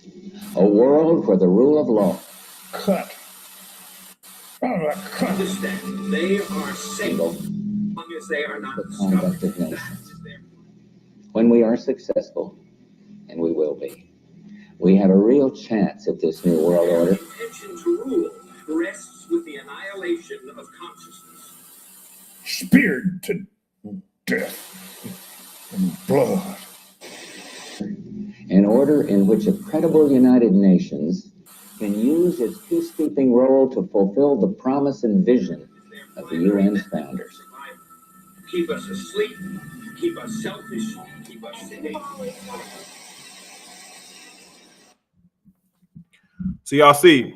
a world where the rule of law. Understand, they are safe as long as they are not the conduct of nations. When we are successful, and we will be, we have a real chance at this new world order. The intention to rule rests with the annihilation of consciousness. Speared to death in blood. An order in which a credible United Nations can use its peacekeeping role to fulfill the promise and vision of the UN's founders. Keep us asleep, keep us selfish, keep us sedate. So y'all see,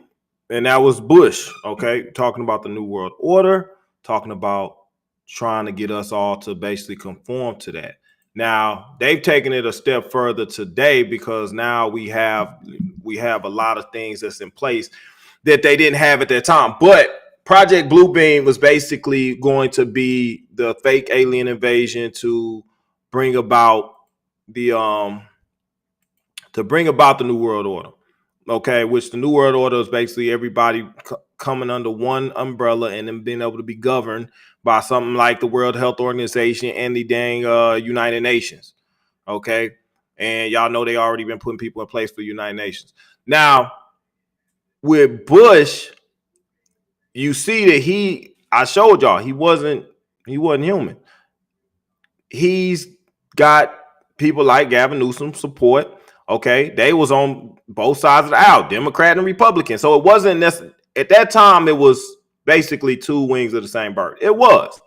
and that was Bush, okay, talking about the New World Order, talking about trying to get us all to basically conform to that. Now they've taken it a step further today because now we have a lot of things that's in place that they didn't have at that time. But Project Bluebeam was basically going to be the fake alien invasion to bring about the New World Order. Okay, which the New World Order is basically everybody coming under one umbrella and then being able to be governed by something like the World Health Organization and the dang United Nations. Okay, and y'all know they already been putting people in place for the United Nations. Now, with Bush, you see that I showed y'all he wasn't human. He's got people like Gavin Newsom support. Okay, they was on both sides of the aisle, Democrat and Republican. So it wasn't necessarily, at that time, it was basically two wings of the same bird. It was.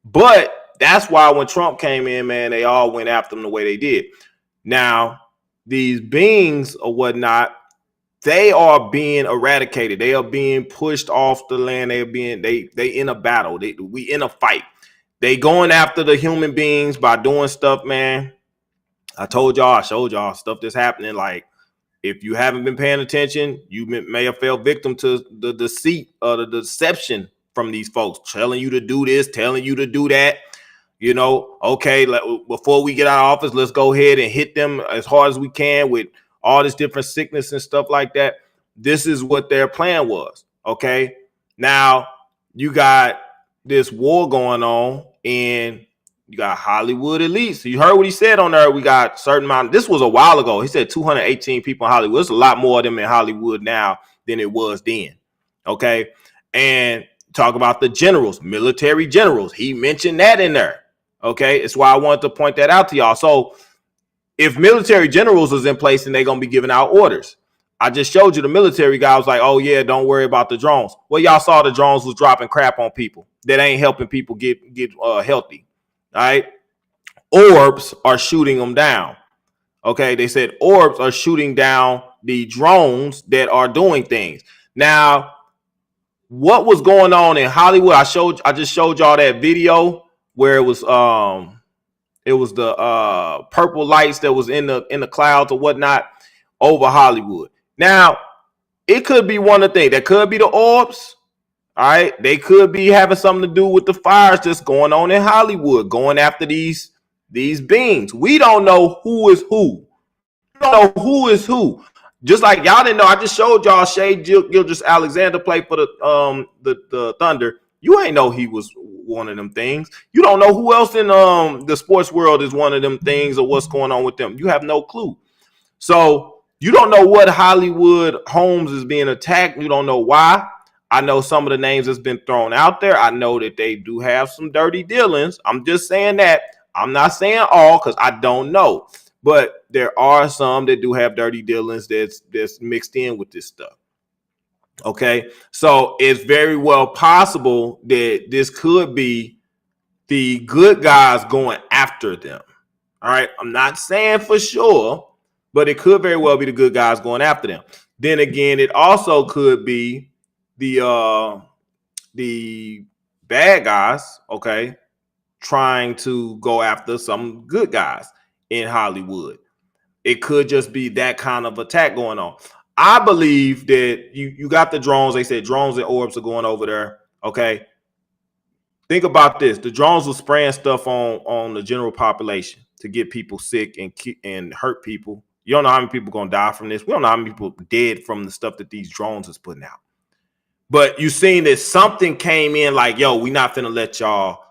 But that's why when Trump came in, man, they all went after him the way they did. Now, these beings or whatnot, they are being eradicated. They are being pushed off the land. They in a battle. We in a fight. They going after the human beings by doing stuff, man. I showed y'all stuff that's happening. Like, if you haven't been paying attention, you may have fell victim to the deceit or the deception from these folks, telling you to do this, telling you to do that. You know, okay, before we get out of office, let's go ahead and hit them as hard as we can with all this different sickness and stuff like that. This is what their plan was. Okay, now you got this war going on, and you got Hollywood elites. So you heard what he said on there. We got certain amount. This was a while ago. He said 218 people in Hollywood. There's a lot more of them in Hollywood now than it was then. Okay. And talk about the generals, military generals. He mentioned that in there. Okay. It's why I wanted to point that out to y'all. So if military generals is in place, then they're going to be giving out orders. I just showed you the military guy was like, oh yeah, don't worry about the drones. Well, y'all saw the drones was dropping crap on people that ain't helping people get healthy. All right. Orbs are shooting them down. Okay. They said orbs are shooting down the drones that are doing things. Now, what was going on in Hollywood? I just showed y'all that video where it was the purple lights that was in the clouds or whatnot over Hollywood. Now, it could be one of the things. That could be the orbs. All right. They could be having something to do with the fires that's going on in Hollywood, going after these beings. We don't know who is who. We don't know who is who. Just like y'all didn't know, I just showed y'all Shea Gilgeous-Alexander play for the Thunder. You ain't know he was one of them things. You don't know who else in the sports world is one of them things or what's going on with them. You have no clue. So you don't know what Hollywood homes is being attacked. You don't know why. I know some of the names that's been thrown out there. I know that they do have some dirty dealings. I'm just saying that. I'm not saying all because I don't know. But there are some that do have dirty dealings that's mixed in with this stuff. Okay, so it's very well possible that this could be the good guys going after them. All right, I'm not saying for sure, but it could very well be the good guys going after them. Then again, it also could be the bad guys, okay, trying to go after some good guys in Hollywood. It could just be that kind of attack going on. I believe that you got the drones. They said drones and orbs are going over there. Okay. Think about this. The drones were spraying stuff on the general population to get people sick and hurt people. You don't know how many people are going to die from this. We don't know how many people are dead from the stuff that these drones is putting out. But you seen that something came in like, yo, we not finna let y'all,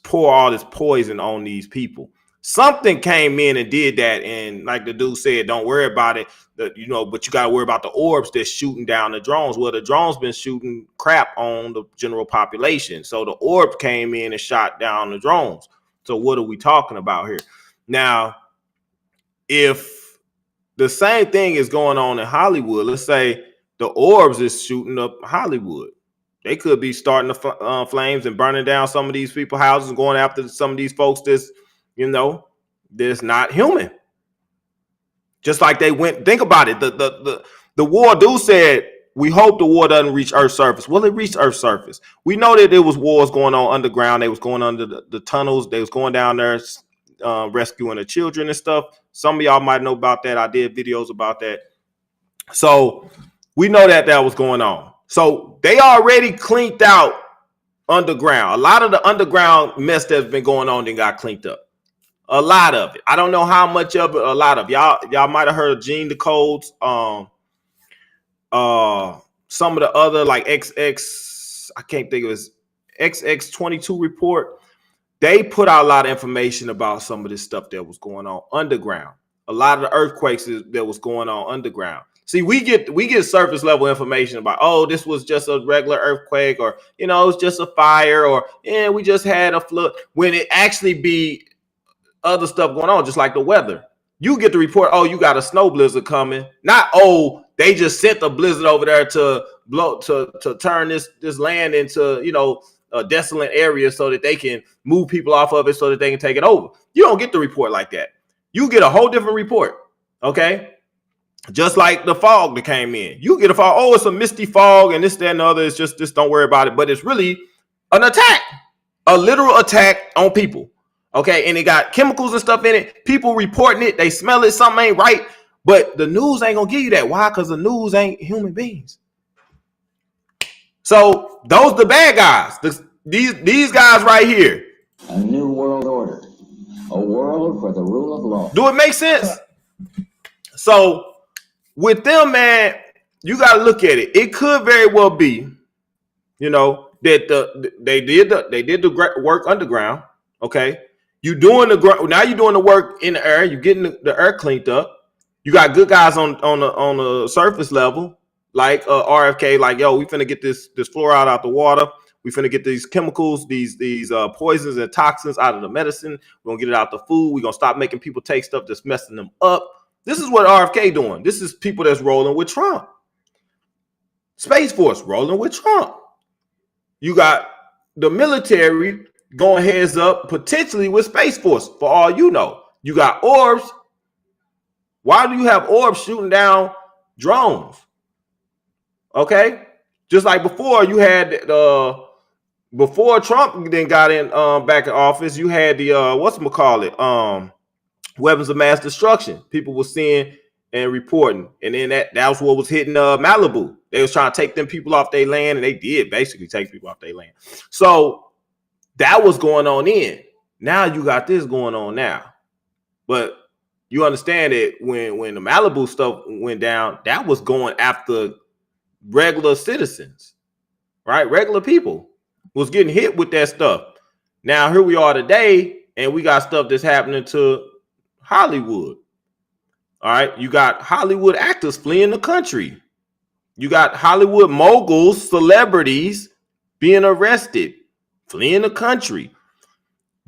pour all this poison on these people. Something came in and did that, and like the dude said, don't worry about it. But you got to worry about the orbs that's shooting down the drones. Well, the drones been shooting crap on the general population, so the orb came in and shot down the drones. So what are we talking about here? Now, if the same thing is going on in Hollywood, let's say the orbs is shooting up Hollywood. They could be starting the flames and burning down some of these people's houses and going after some of these folks that's not human. Just like they went, think about it. The war dude said, we hope the war doesn't reach Earth's surface. Well, it reached Earth's surface. We know that there was wars going on underground. They was going under the tunnels. They was going down there rescuing the children and stuff. Some of y'all might know about that. I did videos about that. So we know that was going on. So they already cleaned out underground. A lot of the underground mess that's been going on then got cleaned up. A lot of it. I don't know how much of it. A lot of y'all might have heard of Gene Decode's, some of the other like XX, I can't think of it, XX22 report. They put out a lot of information about some of this stuff that was going on underground. A lot of the earthquakes that was going on underground. See, we get surface level information about, oh, this was just a regular earthquake, or it was just a fire, or we just had a flood. When it actually be other stuff going on, just like the weather. You get the report, oh, you got a snow blizzard coming. Not, oh, they just sent a blizzard over there to turn this land into, a desolate area so that they can move people off of it so that they can take it over. You don't get the report like that. You get a whole different report. Okay. Just like the fog that came in. You get a fog, oh, it's a misty fog and this, that, and the other. It's just don't worry about it. But it's really an attack, a literal attack on people. Okay, and it got chemicals and stuff in it. People reporting it. They smell it. Something ain't right. But the news ain't going to give you that. Why? Because the news ain't human beings. So those the bad guys. These guys right here. A new world order. A world for the rule of law. Do it make sense? So with them, man, you got to look at it. It could very well be, that they did the work underground. Okay. You're doing the work in the air. You're getting the air cleaned up. You got good guys on the surface level, like RFK, like, yo, we finna get this fluoride out the water. We finna get these chemicals, these poisons and toxins out of the medicine. We're gonna get it out the food. We're gonna stop making people take stuff that's messing them up. This is what RFK doing. This is people that's rolling with Trump. Space Force rolling with Trump. You got the military going heads up potentially with Space Force for all you know. You got orbs. Why do you have orbs shooting down drones? Okay, just like before you had before Trump then got in back in office, you had the weapons of mass destruction. People were seeing and reporting, and then that was what was hitting Malibu. They was trying to take them people off their land, and they did basically take people off their land. So that was going on in. Now you got this going on now, but you understand that when the Malibu stuff went down, that was going after regular citizens, right? Regular people was getting hit with that stuff. Now here we are today, and we got stuff that's happening to Hollywood. All right, you got Hollywood actors fleeing the country. You got Hollywood moguls, celebrities being arrested, fleeing the country.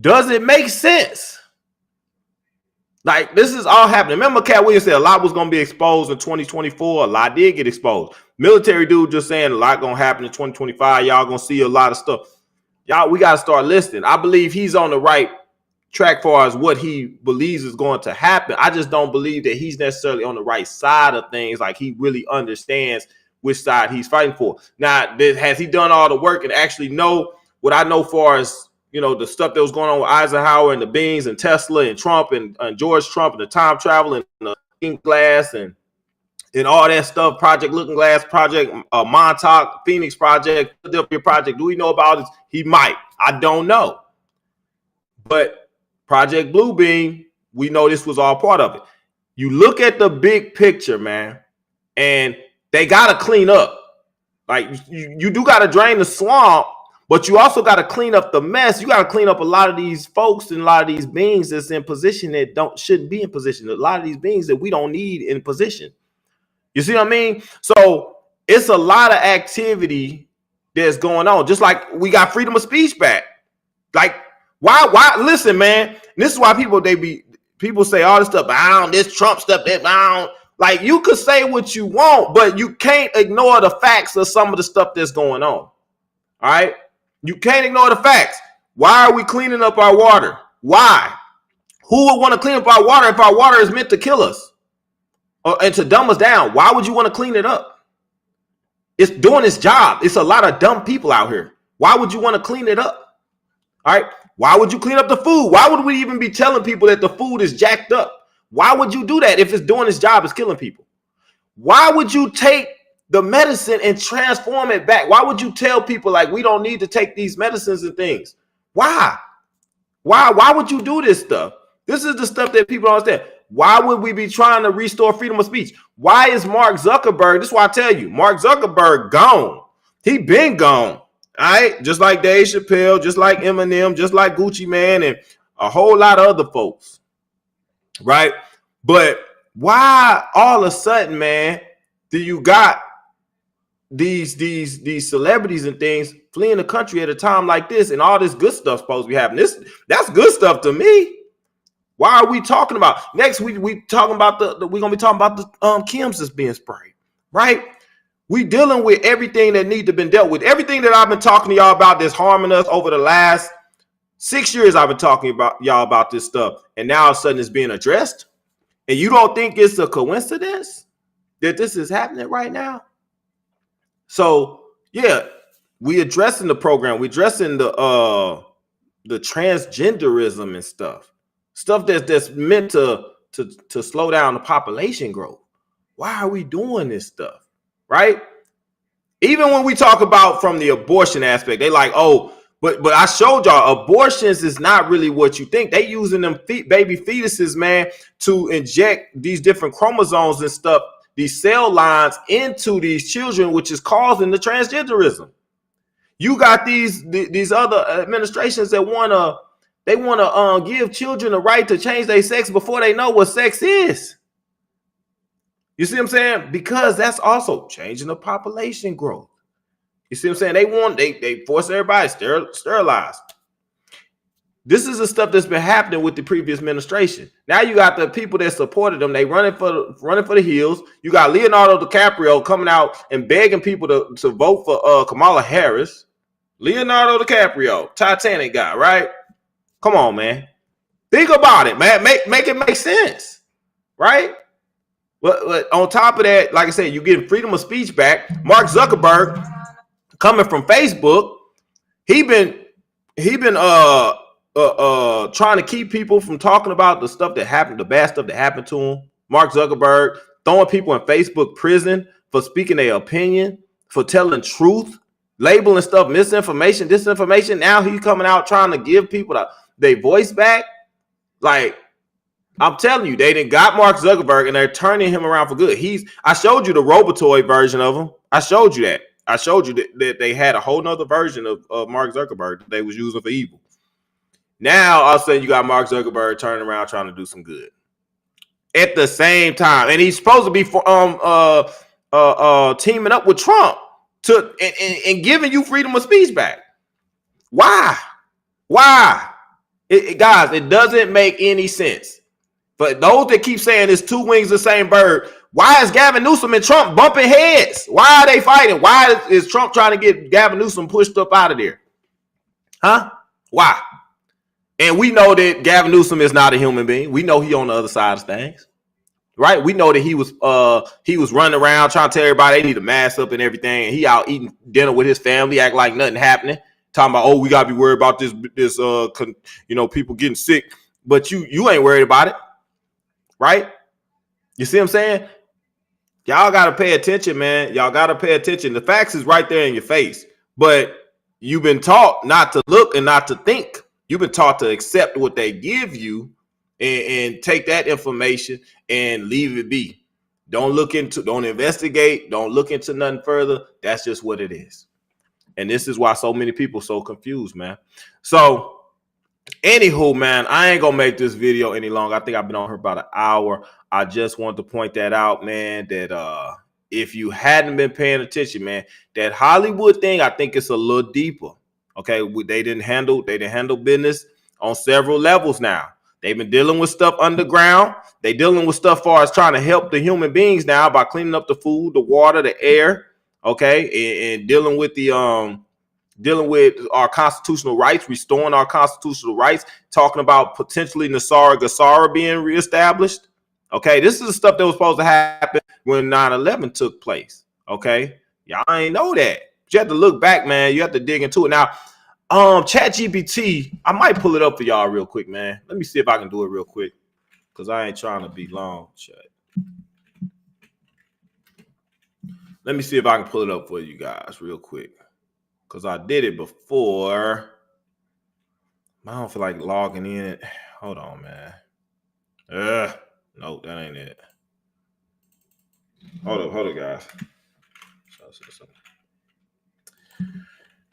Does it make sense? Like, this is all happening. Remember, Cat Williams said a lot was going to be exposed in 2024. A lot did get exposed. Military dude just saying a lot going to happen in 2025. Y'all going to see a lot of stuff. Y'all, we got to start listening. I believe he's on the right track far as what he believes is going to happen. I just don't believe that he's necessarily on the right side of things. Like, he really understands which side he's fighting for. Now, has he done all the work and actually know what I know far as, you know, the stuff that was going on with Eisenhower and the Beans and Tesla and Trump and George Trump and the time travel and the Looking Glass and all that stuff, Project Looking Glass, Project Montauk, Phoenix Project, Philadelphia Project. Do we know about this? He might. I don't know. But Project Bluebeam, we know this was all part of it. You look at the big picture, man, and they got to clean up. Like, you do got to drain the swamp, but you also got to clean up the mess. You got to clean up a lot of these folks and a lot of these beings that's in position that shouldn't be in position. A lot of these beings that we don't need in position. You see what I mean? So it's a lot of activity that's going on. Just like we got freedom of speech back. Like, why? Listen, man. This is why people say all this stuff. This Trump stuff. Like, you could say what you want, but you can't ignore the facts of some of the stuff that's going on. All right? You can't ignore the facts. Why are we cleaning up our water? Why? Who would want to clean up our water if our water is meant to kill us and to dumb us down? Why would you want to clean it up? It's doing its job. It's a lot of dumb people out here. Why would you want to clean it up? All right? Why would you clean up the food? Why would we even be telling people that the food is jacked up? Why would you do that if it's doing its job, it's killing people? Why would you take the medicine and transform it back? Why would you tell people, like, we don't need to take these medicines and things? Why? Why would you do this stuff? This is the stuff that people don't understand. Why would we be trying to restore freedom of speech? Why is Mark Zuckerberg? This is why I tell you, Mark Zuckerberg gone. He been gone. All right, just like Dave Chappelle, just like Eminem, just like Gucci Man, and a whole lot of other folks, right? But why all of a sudden, man, do you got these celebrities and things fleeing the country at a time like this, and all this good stuff supposed to be happening? That's good stuff to me. Why are we talking about next? We talking about we're gonna be talking about the chems that's being sprayed, right? We dealing with everything that need to been dealt with. Everything that I've been talking to y'all about that's harming us over the last 6 years. I've been talking about y'all about this stuff, and now all of a sudden it's being addressed. And you don't think it's a coincidence that this is happening right now? So yeah, we addressing the program. We addressing the transgenderism and stuff that's meant to slow down the population growth. Why are we doing this stuff? Right? Even when we talk about from the abortion aspect, they like, oh, but I showed y'all abortions is not really what you think. They using them baby fetuses, man, to inject these different chromosomes and stuff, these cell lines into these children, which is causing the transgenderism. You got these other administrations that want to give children the right to change their sex before they know what sex is. You see what I'm saying? Because that's also changing the population growth. You see what I'm saying? They force everybody sterilized. This is the stuff that's been happening with the previous administration. Now you got the people that supported them. They running for the hills. You got Leonardo DiCaprio coming out and begging people to vote for Kamala Harris. Leonardo DiCaprio, Titanic guy, right? Come on, man. Think about it, man. Make it make sense, right? But on top of that, like I said, you getting freedom of speech back. Mark Zuckerberg, coming from Facebook, he been trying to keep people from talking about the stuff that happened, the bad stuff that happened to him. Mark Zuckerberg throwing people in Facebook prison for speaking their opinion, for telling truth, labeling stuff misinformation, disinformation. Now he's coming out trying to give people their voice back. Like, I'm telling you, they done got Mark Zuckerberg and they're turning him around for good. I showed you the Robotoid version of him. I showed you that. I showed you that they had a whole nother version of Mark Zuckerberg that they was using for evil. Now, all of a sudden, you got Mark Zuckerberg turning around trying to do some good. At the same time, and he's supposed to be teaming up with Trump and giving you freedom of speech back. Why? Guys, it doesn't make any sense. But those that keep saying it's two wings of the same bird, why is Gavin Newsom and Trump bumping heads? Why are they fighting? Why is Trump trying to get Gavin Newsom pushed up out of there? Huh? Why? And we know that Gavin Newsom is not a human being. We know he on the other side of things, right? We know that he was running around trying to tell everybody they need to mask up and everything. And he out eating dinner with his family, act like nothing happening. Talking about, we gotta be worried about this people getting sick, but you ain't worried about it, right? You see what I'm saying? Y'all gotta pay attention, man. Y'all gotta pay attention. The facts is right there in your face, but you've been taught not to look and not to think. You've been taught to accept what they give you and take that information and leave it be. Don't investigate. Don't look into nothing further. That's just what it is. And this is why so many people are so confused, man. So, anywho, man, I ain't gonna make this video any longer. I think I've been on here about an hour. I just wanted to point that out, man, that if you hadn't been paying attention, man, that Hollywood thing, I think it's a little deeper. Okay, they didn't handle business on several levels now. They've been dealing with stuff underground. They dealing with stuff far as trying to help the human beings now by cleaning up the food, the water, the air. Okay, and dealing with our constitutional rights, restoring our constitutional rights, talking about potentially NESARA being reestablished. Okay, this is the stuff that was supposed to happen when 9/11 took place. Okay, y'all ain't know that. But you have to look back, man. You have to dig into it. Now, ChatGPT, I might pull it up for y'all real quick, man. Let me see if I can do it real quick, because I ain't trying to be long. Let me see if I can pull it up for you guys real quick, because I did it before. I don't feel like logging in. Hold on, man. Nope, that ain't it. Hold up, guys.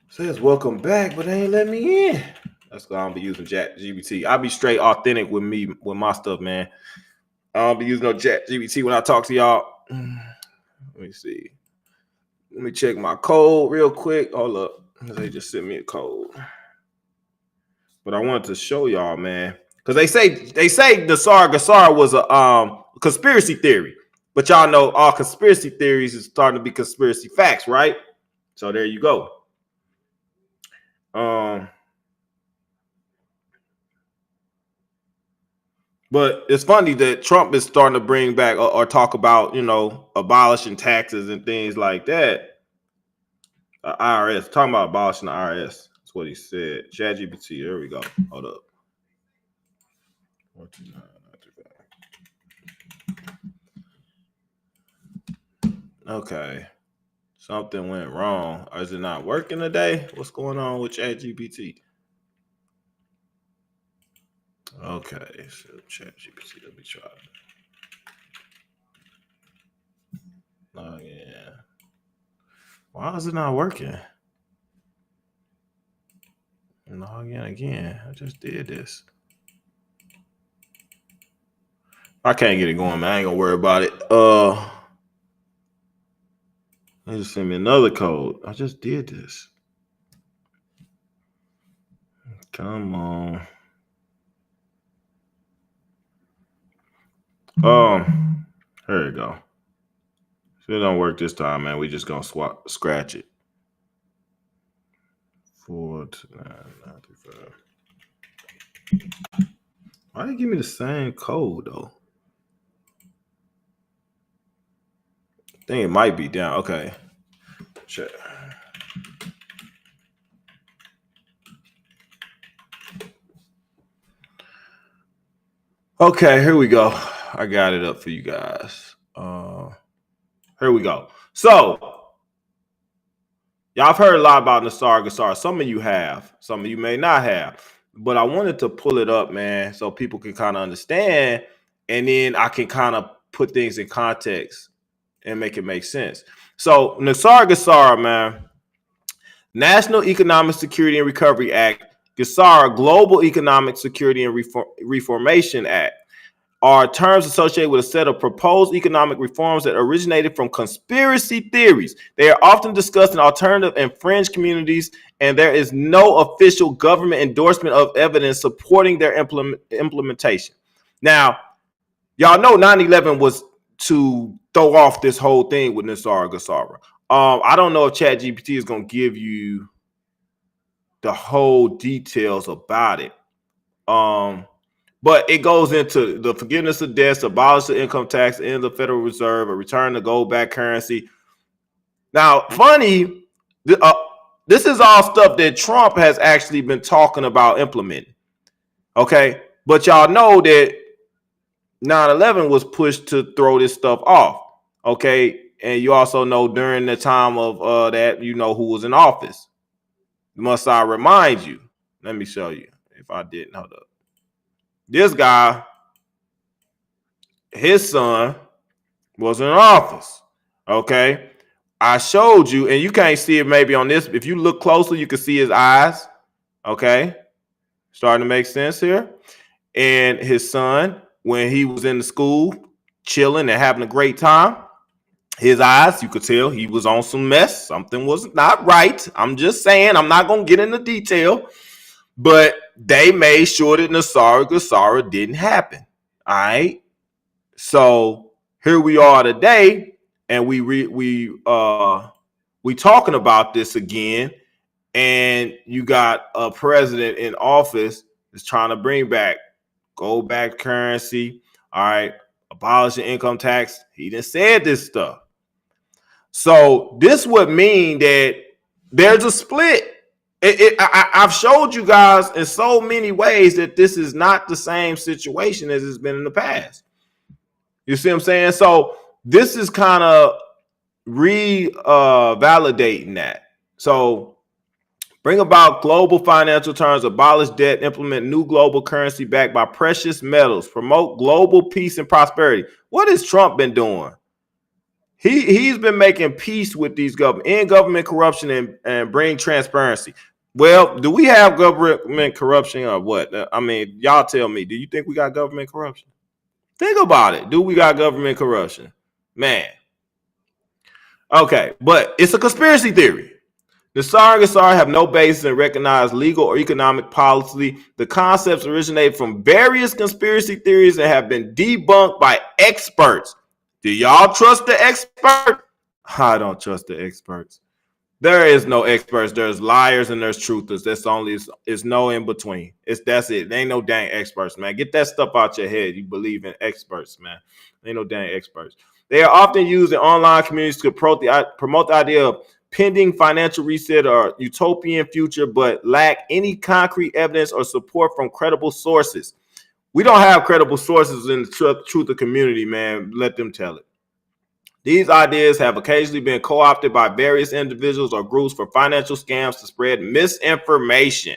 Says welcome back, but they ain't let me in. That's why I'm be using ChatGPT. I'll be straight authentic with my stuff, man. I don't be using no ChatGPT when I talk to y'all. Let me see. Let me check my code real quick. Hold up. They just sent me a code. But I wanted to show y'all, man. Because they say NESARA was a conspiracy theory. But y'all know all conspiracy theories is starting to be conspiracy facts, right? So there you go. But it's funny that Trump is starting to bring back or talk about, abolishing taxes and things like that. IRS, talking about abolishing the IRS. That's what he said. ChatGPT, there we go. Hold up. Okay. Something went wrong. Or is it not working today? What's going on with ChatGPT? Okay, so ChatGPT, let me try it. Oh, yeah. Why is it not working? Log in again. I just did this. I can't get it going, man. I ain't gonna worry about it. They just send me another code. I just did this. Come on. Here you go. If it don't work this time, man, we just gonna scratch it. 42995. Why they give me the same code though? I think it might be down. Okay. Check. Okay, here we go. I got it up for you guys. Here we go. So, y'all have heard a lot about NESARA. Some of you have, some of you may not have. But I wanted to pull it up, man, so people can kind of understand, and then I can kind of put things in context and make it make sense. So, NESARA, man, National Economic Security and Recovery Act, NESARA, Global Economic Security and Reformation Act, are terms associated with a set of proposed economic reforms that originated from conspiracy theories. They are often discussed in alternative and fringe communities, and there is no official government endorsement of evidence supporting their implementation. Now, y'all know 9/11 was to throw off this whole thing with NESARA. I don't know if ChatGPT is going to give you the whole details about it. But it goes into the forgiveness of debts, abolish the income tax, end the Federal Reserve, a return to gold-backed currency. Now, funny, this is all stuff that Trump has actually been talking about implementing. Okay, but y'all know that 9/11 was pushed to throw this stuff off. Okay, and you also know during the time of that, you know who was in office. Must I remind you? Let me show you if I didn't. Hold up. This guy, his son was in office. Okay. I showed you, and you can't see it maybe on this. If you look closely, you can see his eyes. Okay. Starting to make sense here. And his son, when he was in the school, chilling and having a great time, his eyes, you could tell he was on some mess. Something was not right. I'm just saying, I'm not going to get into detail. But they made sure that NESARA didn't happen. All right. So here we are today, and we talking about this again. And you got a president in office that's trying to bring back gold-backed currency. All right, abolishing income tax. He done said this stuff. So this would mean that there's a split. I've showed you guys in so many ways that this is not the same situation as it's been in the past. You see what I'm saying? So this is kind of validating that. So bring about global financial terms, abolish debt, implement new global currency backed by precious metals, promote global peace and prosperity. What has Trump been doing? He's been making peace with these government corruption and bring transparency. Well, do we have government corruption or what? I mean, y'all tell me, do you think we got government corruption? Think about it. Do we got government corruption? Man. Okay, but it's a conspiracy theory. NESARA have no basis in recognized legal or economic policy. The concepts originate from various conspiracy theories and have been debunked by experts. Do y'all trust the expert? I don't trust the experts. There is no experts. There's liars and there's truthers. It's no in between. That's it. There ain't no dang experts, man. Get that stuff out your head. You believe in experts, man. There ain't no dang experts. They are often used in online communities to promote the idea of pending financial reset or utopian future, but lack any concrete evidence or support from credible sources. We don't have credible sources in the truth of community, man. Let them tell it. These ideas have occasionally been co-opted by various individuals or groups for financial scams to spread misinformation.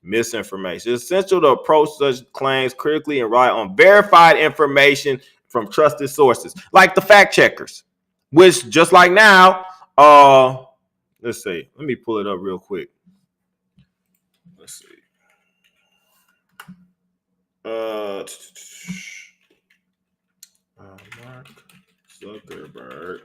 It's essential to approach such claims critically and rely on verified information from trusted sources, like the fact checkers, which just like now, let's see. Let me pull it up real quick. Let's see. Mark Zuckerberg.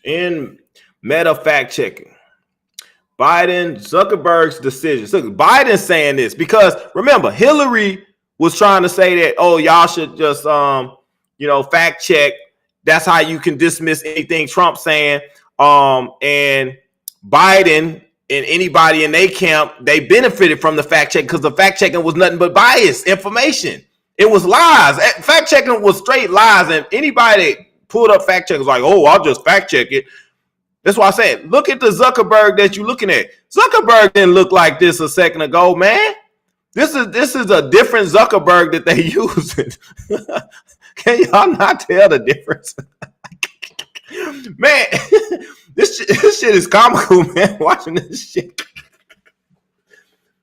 In Meta fact checking, Biden, Zuckerberg's decision. So Biden saying this because remember, Hillary was trying to say that, oh, y'all should just, fact check. That's how you can dismiss anything Trump's saying. And Biden and anybody in their camp, they benefited from the fact check because the fact checking was nothing but biased information. It was lies. Fact checking was straight lies. And anybody that pulled up fact check was like, oh, I'll just fact check it. That's why I said, look at the Zuckerberg that you're looking at. Zuckerberg didn't look like this a second ago, man. This is a different Zuckerberg that they using. Can y'all not tell the difference? Man, this shit is comical, man. Watching this shit.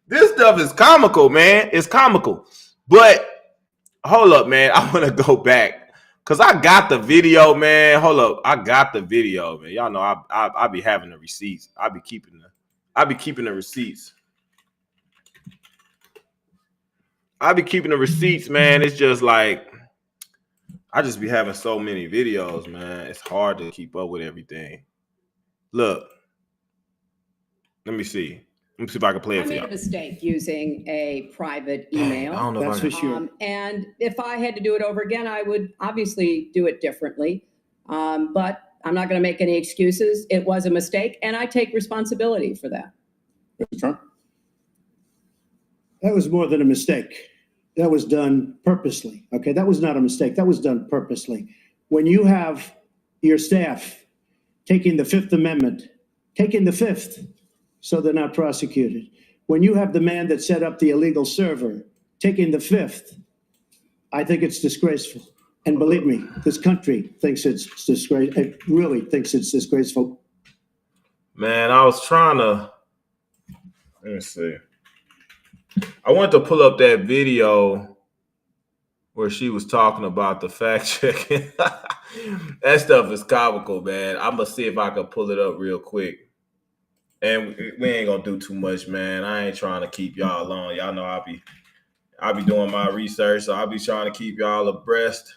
This stuff is comical, man. It's comical. But hold up, man. I want to go back. Cause I got the video, man. Hold up, I got the video, man. Y'all know I be having the receipts. I be keeping the receipts. I be keeping the receipts, man. It's just like I just be having so many videos, man. It's hard to keep up with everything. Look, let me see. Let me see if I can play it for I you. made a mistake using a private email. I don't know. That's for sure. And if I had to do it over again, I would obviously do it differently. But I'm not going to make any excuses. It was a mistake, and I take responsibility for that. Mr. Trump? That was more than a mistake. That was done purposely. Okay, that was not a mistake. That was done purposely. When you have your staff taking the Fifth Amendment, taking the Fifth, so they're not prosecuted. When you have the man that set up the illegal server taking the Fifth, I think it's disgraceful. And believe me, this country thinks it's disgraceful. It really thinks it's disgraceful. Man, I was trying to, let me see. I wanted to pull up that video where she was talking about the fact checking. That stuff is comical, man. I'm going to see if I can pull it up real quick. And we ain't gonna do too much, man. I ain't trying to keep y'all alone. Y'all know I'll be doing my research, so I'll be trying to keep y'all abreast.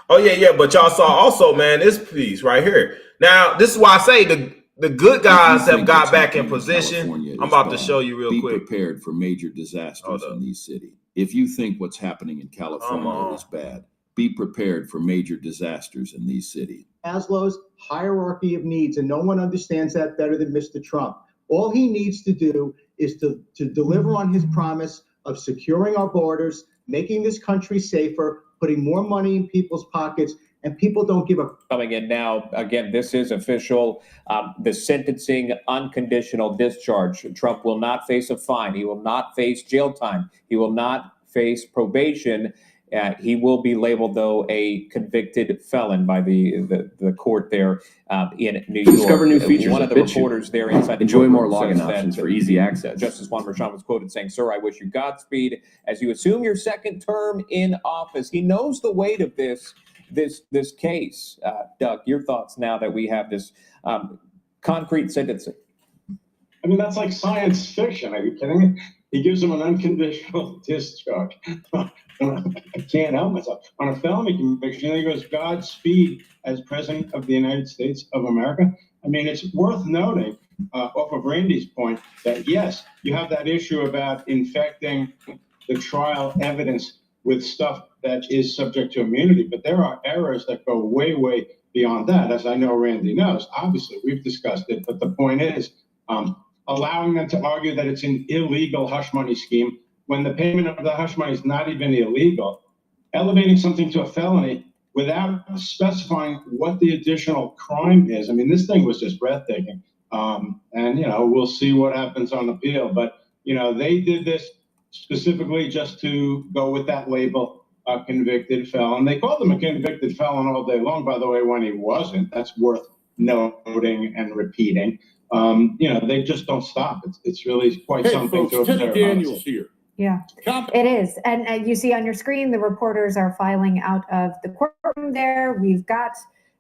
Oh yeah, but y'all saw also, man, this piece right here. Now, this is why I say the good guys have got back in position. I'm about to show you real quick. Be prepared for major disasters in these cities. If you think what's happening in California is bad, be prepared for major disasters in these cities. Maslow's hierarchy of needs, and no one understands that better than Mr. Trump. All he needs to do is to deliver on his promise of securing our borders, making this country safer, putting more money in people's pockets, and people don't give a... Coming in now, again, this is official. The sentencing unconditional discharge. Trump will not face a fine. He will not face jail time. He will not face probation. He will be labeled, though, a convicted felon by the court there in New York. Discover new features. One of the reporters there inside. Enjoy more login options for easy access. Justice Juan Merchan was quoted saying, "Sir, I wish you Godspeed as you assume your second term in office." He knows the weight of this case. Doug, your thoughts now that we have this concrete sentencing? I mean, that's like science fiction. Are you kidding me? He gives him an unconditional discharge. I can't help myself. On a felony conviction, he goes, Godspeed as President of the United States of America. I mean, it's worth noting, off of Randy's point, that yes, you have that issue about infecting the trial evidence with stuff that is subject to immunity, but there are errors that go way, way beyond that, as I know Randy knows. Obviously, we've discussed it, but the point is, allowing them to argue that it's an illegal hush money scheme when the payment of the hush money is not even illegal, elevating something to a felony without specifying what the additional crime is. I mean, this thing was just breathtaking. And, we'll see what happens on appeal. But, they did this specifically just to go with that label, a convicted felon. They called him a convicted felon all day long, by the way, when he wasn't. That's worth noting and repeating. They just don't stop. It's really quite something to observe. Daniels here. Yeah, it is. And you see on your screen, the reporters are filing out of the courtroom there. We've got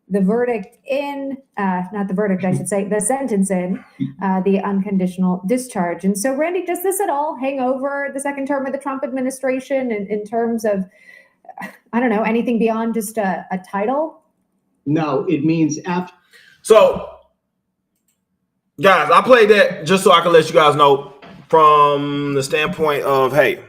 the verdict in, not the verdict, I should say, the sentence in the unconditional discharge. And so, Randy, does this at all hang over the second term of the Trump administration in terms of, I don't know, anything beyond just a title? No, it means So, guys, I played that just so I can let you guys know from the standpoint of, hey,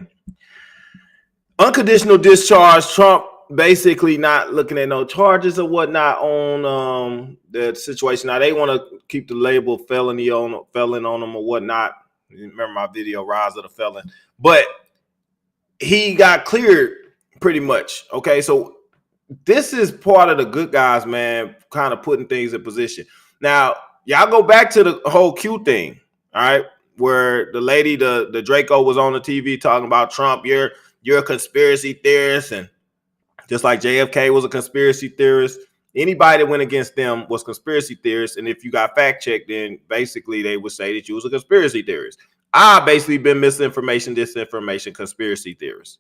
unconditional discharge, Trump basically not looking at no charges or whatnot on the situation. Now, they want to keep the label felon on them or whatnot. Remember my video, Rise of the Felon. But he got cleared pretty much. Okay, so this is part of the good guys, man, kind of putting things in position. Now, y'all go back to the whole Q thing, all right, where the lady, the Draco was on the TV talking about Trump, you're a conspiracy theorist, and just like JFK was a conspiracy theorist, anybody that went against them was conspiracy theorists, and if you got fact-checked, then basically they would say that you was a conspiracy theorist. I basically been misinformation, disinformation, conspiracy theorist,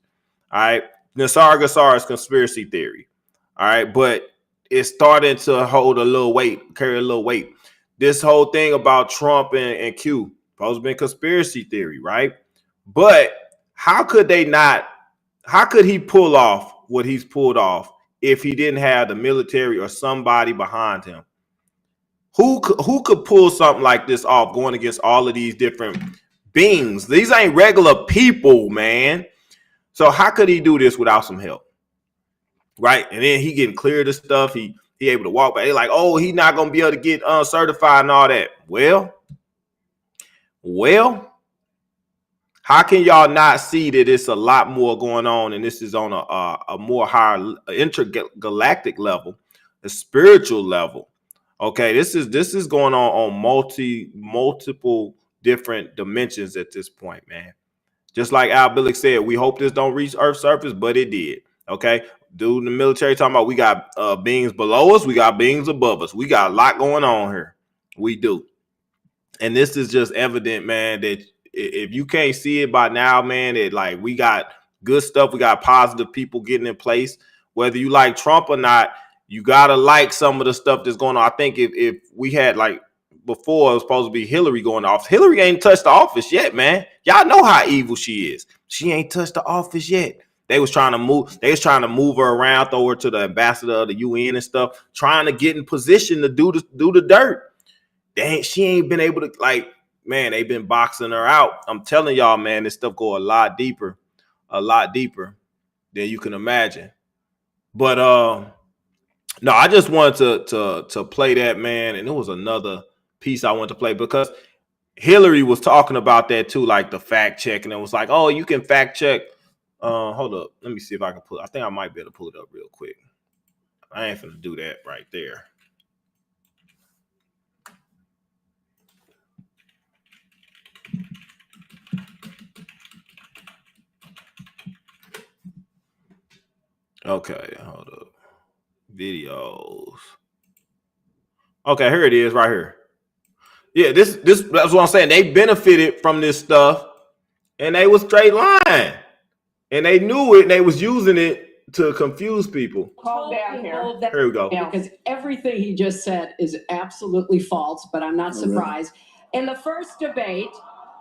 all right? NESARA is conspiracy theory, all right? But it's starting to hold a little weight, carry a little weight. This whole thing about Trump and Q, supposed to be conspiracy theory, right? But how could he pull off what he's pulled off if he didn't have the military or somebody behind him? Who could pull something like this off, going against all of these different beings? These ain't regular people, man. So how could he do this without some help? Right? And then he getting cleared of stuff. He able to walk back. They like, oh, he's not gonna be able to get certified and all that. Well, how can y'all not see that it's a lot more going on, and this is on a more higher intergalactic level, a spiritual level? Okay, this is going on multiple different dimensions at this point, man. Just like Al Billick said, we hope this don't reach Earth's surface, but it did. Okay, dude in the military talking about we got beings below us, we got beings above us, we got a lot going on here. We do, and this is just evident, man, that if you can't see it by now, man, that like we got good stuff, we got positive people getting in place. Whether you like Trump or not, you gotta like some of the stuff that's going on. I think if we had, like before, it was supposed to be Hillary going off. Hillary ain't touched the office yet, man. Y'all know how evil she is. She ain't touched the office yet. They was trying to move her around, throw her to the ambassador of the UN and stuff, trying to get in position to do the dirt. She ain't been able to, like, man, they've been boxing her out. I'm telling y'all, man, this stuff go a lot deeper than you can imagine. But no, I just wanted to play that, man, and it was another piece I wanted to play because Hillary was talking about that too, like the fact check, and it was like, oh, you can fact check. Hold up, let me see if I can I think I might be able to pull it up real quick. I ain't finna do that right there. Okay, hold up. Videos. Okay, here it is right here. Yeah, this that's what I'm saying. They benefited from this stuff and they was straight lying. And they knew it and they was using it to confuse people. Calm down here. Here we go. Because everything he just said is absolutely false, but I'm not surprised. In the first debate,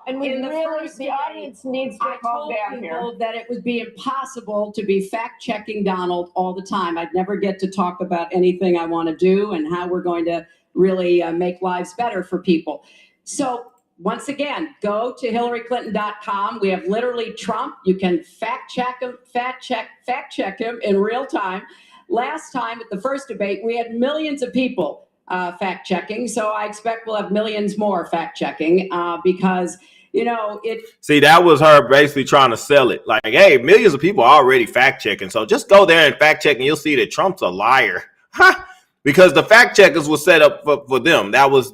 and the audience needs to calm down here. That it would be impossible to be fact-checking Donald all the time. I'd never get to talk about anything I want to do and how we're going to really make lives better for people. So once again, go to HillaryClinton.com. We have literally Trump. You can fact check him in real time. Last time at the first debate, we had millions of people fact checking. So I expect we'll have millions more fact checking because, you know, See, that was her basically trying to sell it. Like, hey, millions of people are already fact checking. So just go there and fact check and you'll see that Trump's a liar. Because the fact checkers were set up for them. That was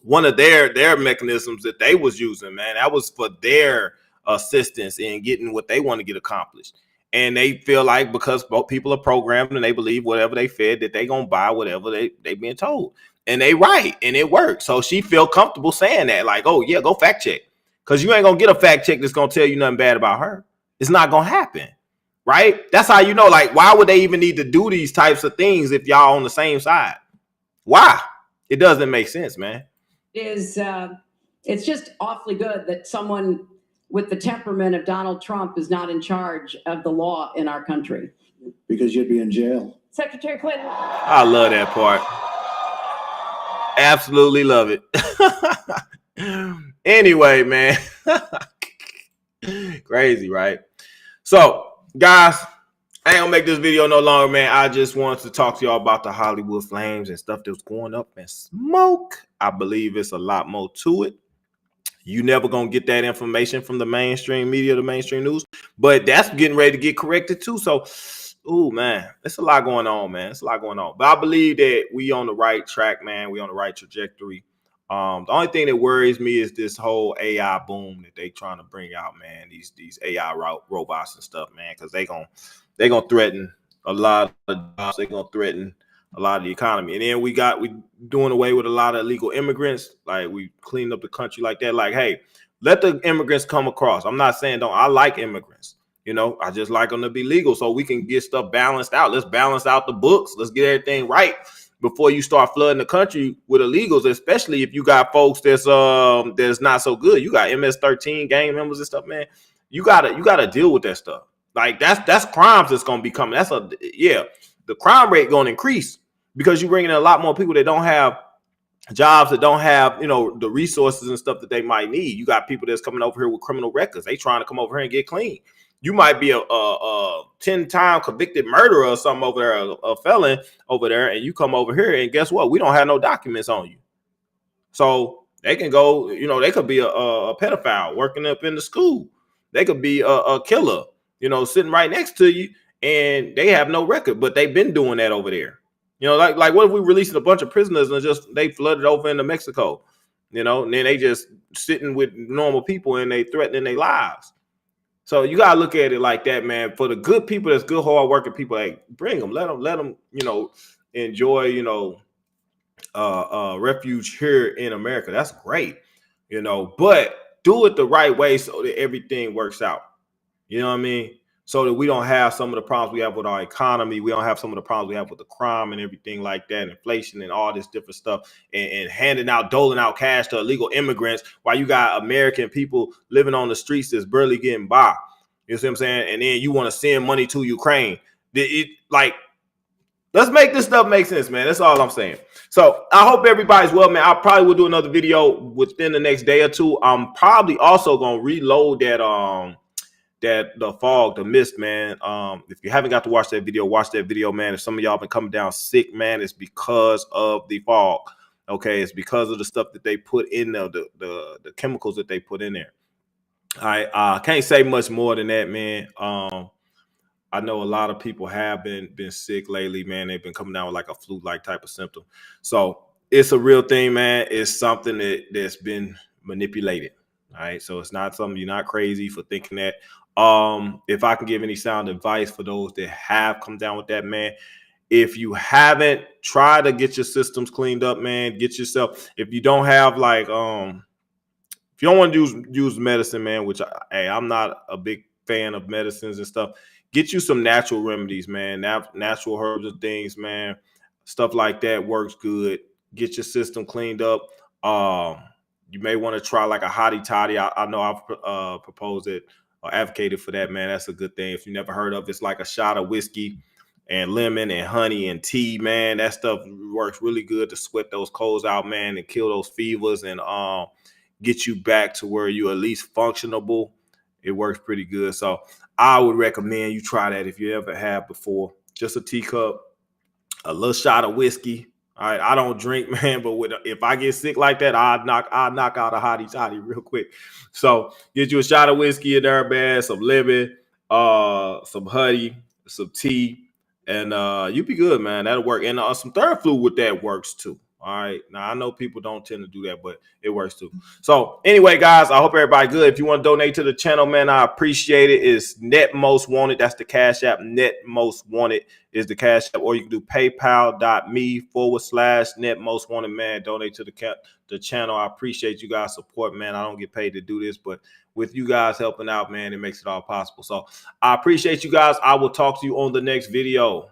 one of their mechanisms that they was using, man. That was for their assistance in getting what they want to get accomplished. And they feel like because people are programmed and they believe whatever they fed that they gonna buy whatever they being told. And they right, and it worked. So she feel comfortable saying that, like, oh yeah, go fact check. Because you ain't gonna get a fact check that's gonna tell you nothing bad about her. It's not gonna happen. right? That's how you know, like, why would they even need to do these types of things if y'all on the same side? Why? It doesn't make sense, man. It's just awfully good that someone with the temperament of Donald Trump is not in charge of the law in our country. Because you'd be in jail. Secretary Clinton. I love that part. Absolutely love it. Anyway, man. Crazy, right? So, guys, I ain't gonna make this video no longer, man. I just wanted to talk to y'all about the Hollywood Flames and stuff that's going up in smoke. I believe it's a lot more to it. You never gonna get that information from the mainstream media, the mainstream news, but that's getting ready to get corrected too. So, oh man, it's a lot going on, man. It's a lot going on. But I believe that we on the right track, man. We on the right trajectory. The only thing that worries me is this whole AI boom that they trying to bring out, man. These AI robots and stuff, man, because they gonna threaten a lot of jobs. They gonna threaten a lot of the economy. And then we doing away with a lot of illegal immigrants. Like, we cleaned up the country like that. Like, hey, let the immigrants come across. I'm not saying I like immigrants. You know, I just like them to be legal so we can get stuff balanced out. Let's balance out the books. Let's get everything right before you start flooding the country with illegals, especially if you got folks that's not so good. You got MS-13 gang members and stuff, man. You gotta deal with that stuff. Like, that's crimes that's gonna be coming. The crime rate gonna increase because you're bringing in a lot more people that don't have jobs, that don't have, the resources and stuff that they might need. You got people that's coming over here with criminal records. They trying to come over here and get clean. You might be a 10-time convicted murderer or something over there, a felon over there, and you come over here and guess what? We don't have no documents on you. So they can go, they could be a pedophile working up in the school. They could be a killer, sitting right next to you, and they have no record, but they've been doing that over there. Like what if we releasing a bunch of prisoners and they flooded over into Mexico, and then they just sitting with normal people and they threatening their lives. So you gotta look at it like that, man. For the good people, that's good, hard working people, hey, bring them, let them, enjoy, refuge here in America. That's great, but do it the right way so that everything works out. You know what I mean? So that we don't have some of the problems we have with our economy. We don't have some of the problems we have with the crime and everything like that, inflation and all this different stuff, and doling out cash to illegal immigrants while you got American people living on the streets that's barely getting by. You see what I'm saying? And then you want to send money to Ukraine. Let's make this stuff make sense, man. That's all I'm saying. So I hope everybody's well, man. I probably will do another video within the next day or two. I'm probably also going to reload the mist, man. If you haven't got to watch that video, man. If some of y'all been coming down sick, man, it's because of the fog. Okay, it's because of the stuff that they put in there, the chemicals that they put in there. I can't say much more than that, man. I know a lot of people have been sick lately, man. They've been coming down with like a flu-like type of symptom. So it's a real thing, man. It's something that's been manipulated. All right, so it's not something, you're not crazy for thinking that. If I can give any sound advice for those that have come down with that, man, if you haven't, try to get your systems cleaned up, man. Get yourself, if you don't have if you don't want to use medicine, man, which I'm not a big fan of medicines and stuff, get you some natural remedies, man. Natural herbs and things, man. Stuff like that works good. Get your system cleaned up. You may want to try like a hottie toddy. I know I've proposed it or advocated for that, man. That's a good thing. If you never heard of it, it's like a shot of whiskey and lemon and honey and tea, man. That stuff works really good to sweat those colds out, man, and kill those fevers and get you back to where you're at least functionable. It works pretty good. So I would recommend you try that if you ever have before. Just a teacup, a little shot of whiskey. All right, I don't drink, man, but if I get sick like that, I'll knock out a hottie toddy real quick. So get you a shot of whiskey in there, man, some lemon, some honey, some tea, and you be good, man. That'll work. And some Theraflu with that works too. All right. Now, I know people don't tend to do that, but it works too. So anyway, guys, I hope everybody good. If you want to donate to the channel, man, I appreciate it. It's NETMOSTWANTED. That's the Cash App. NETMOSTWANTED is the Cash App. Or you can do paypal.me/NETMOSTWANTED, man. Donate to the channel. I appreciate you guys' support, man. I don't get paid to do this, but with you guys helping out, man, it makes it all possible. So I appreciate you guys. I will talk to you on the next video.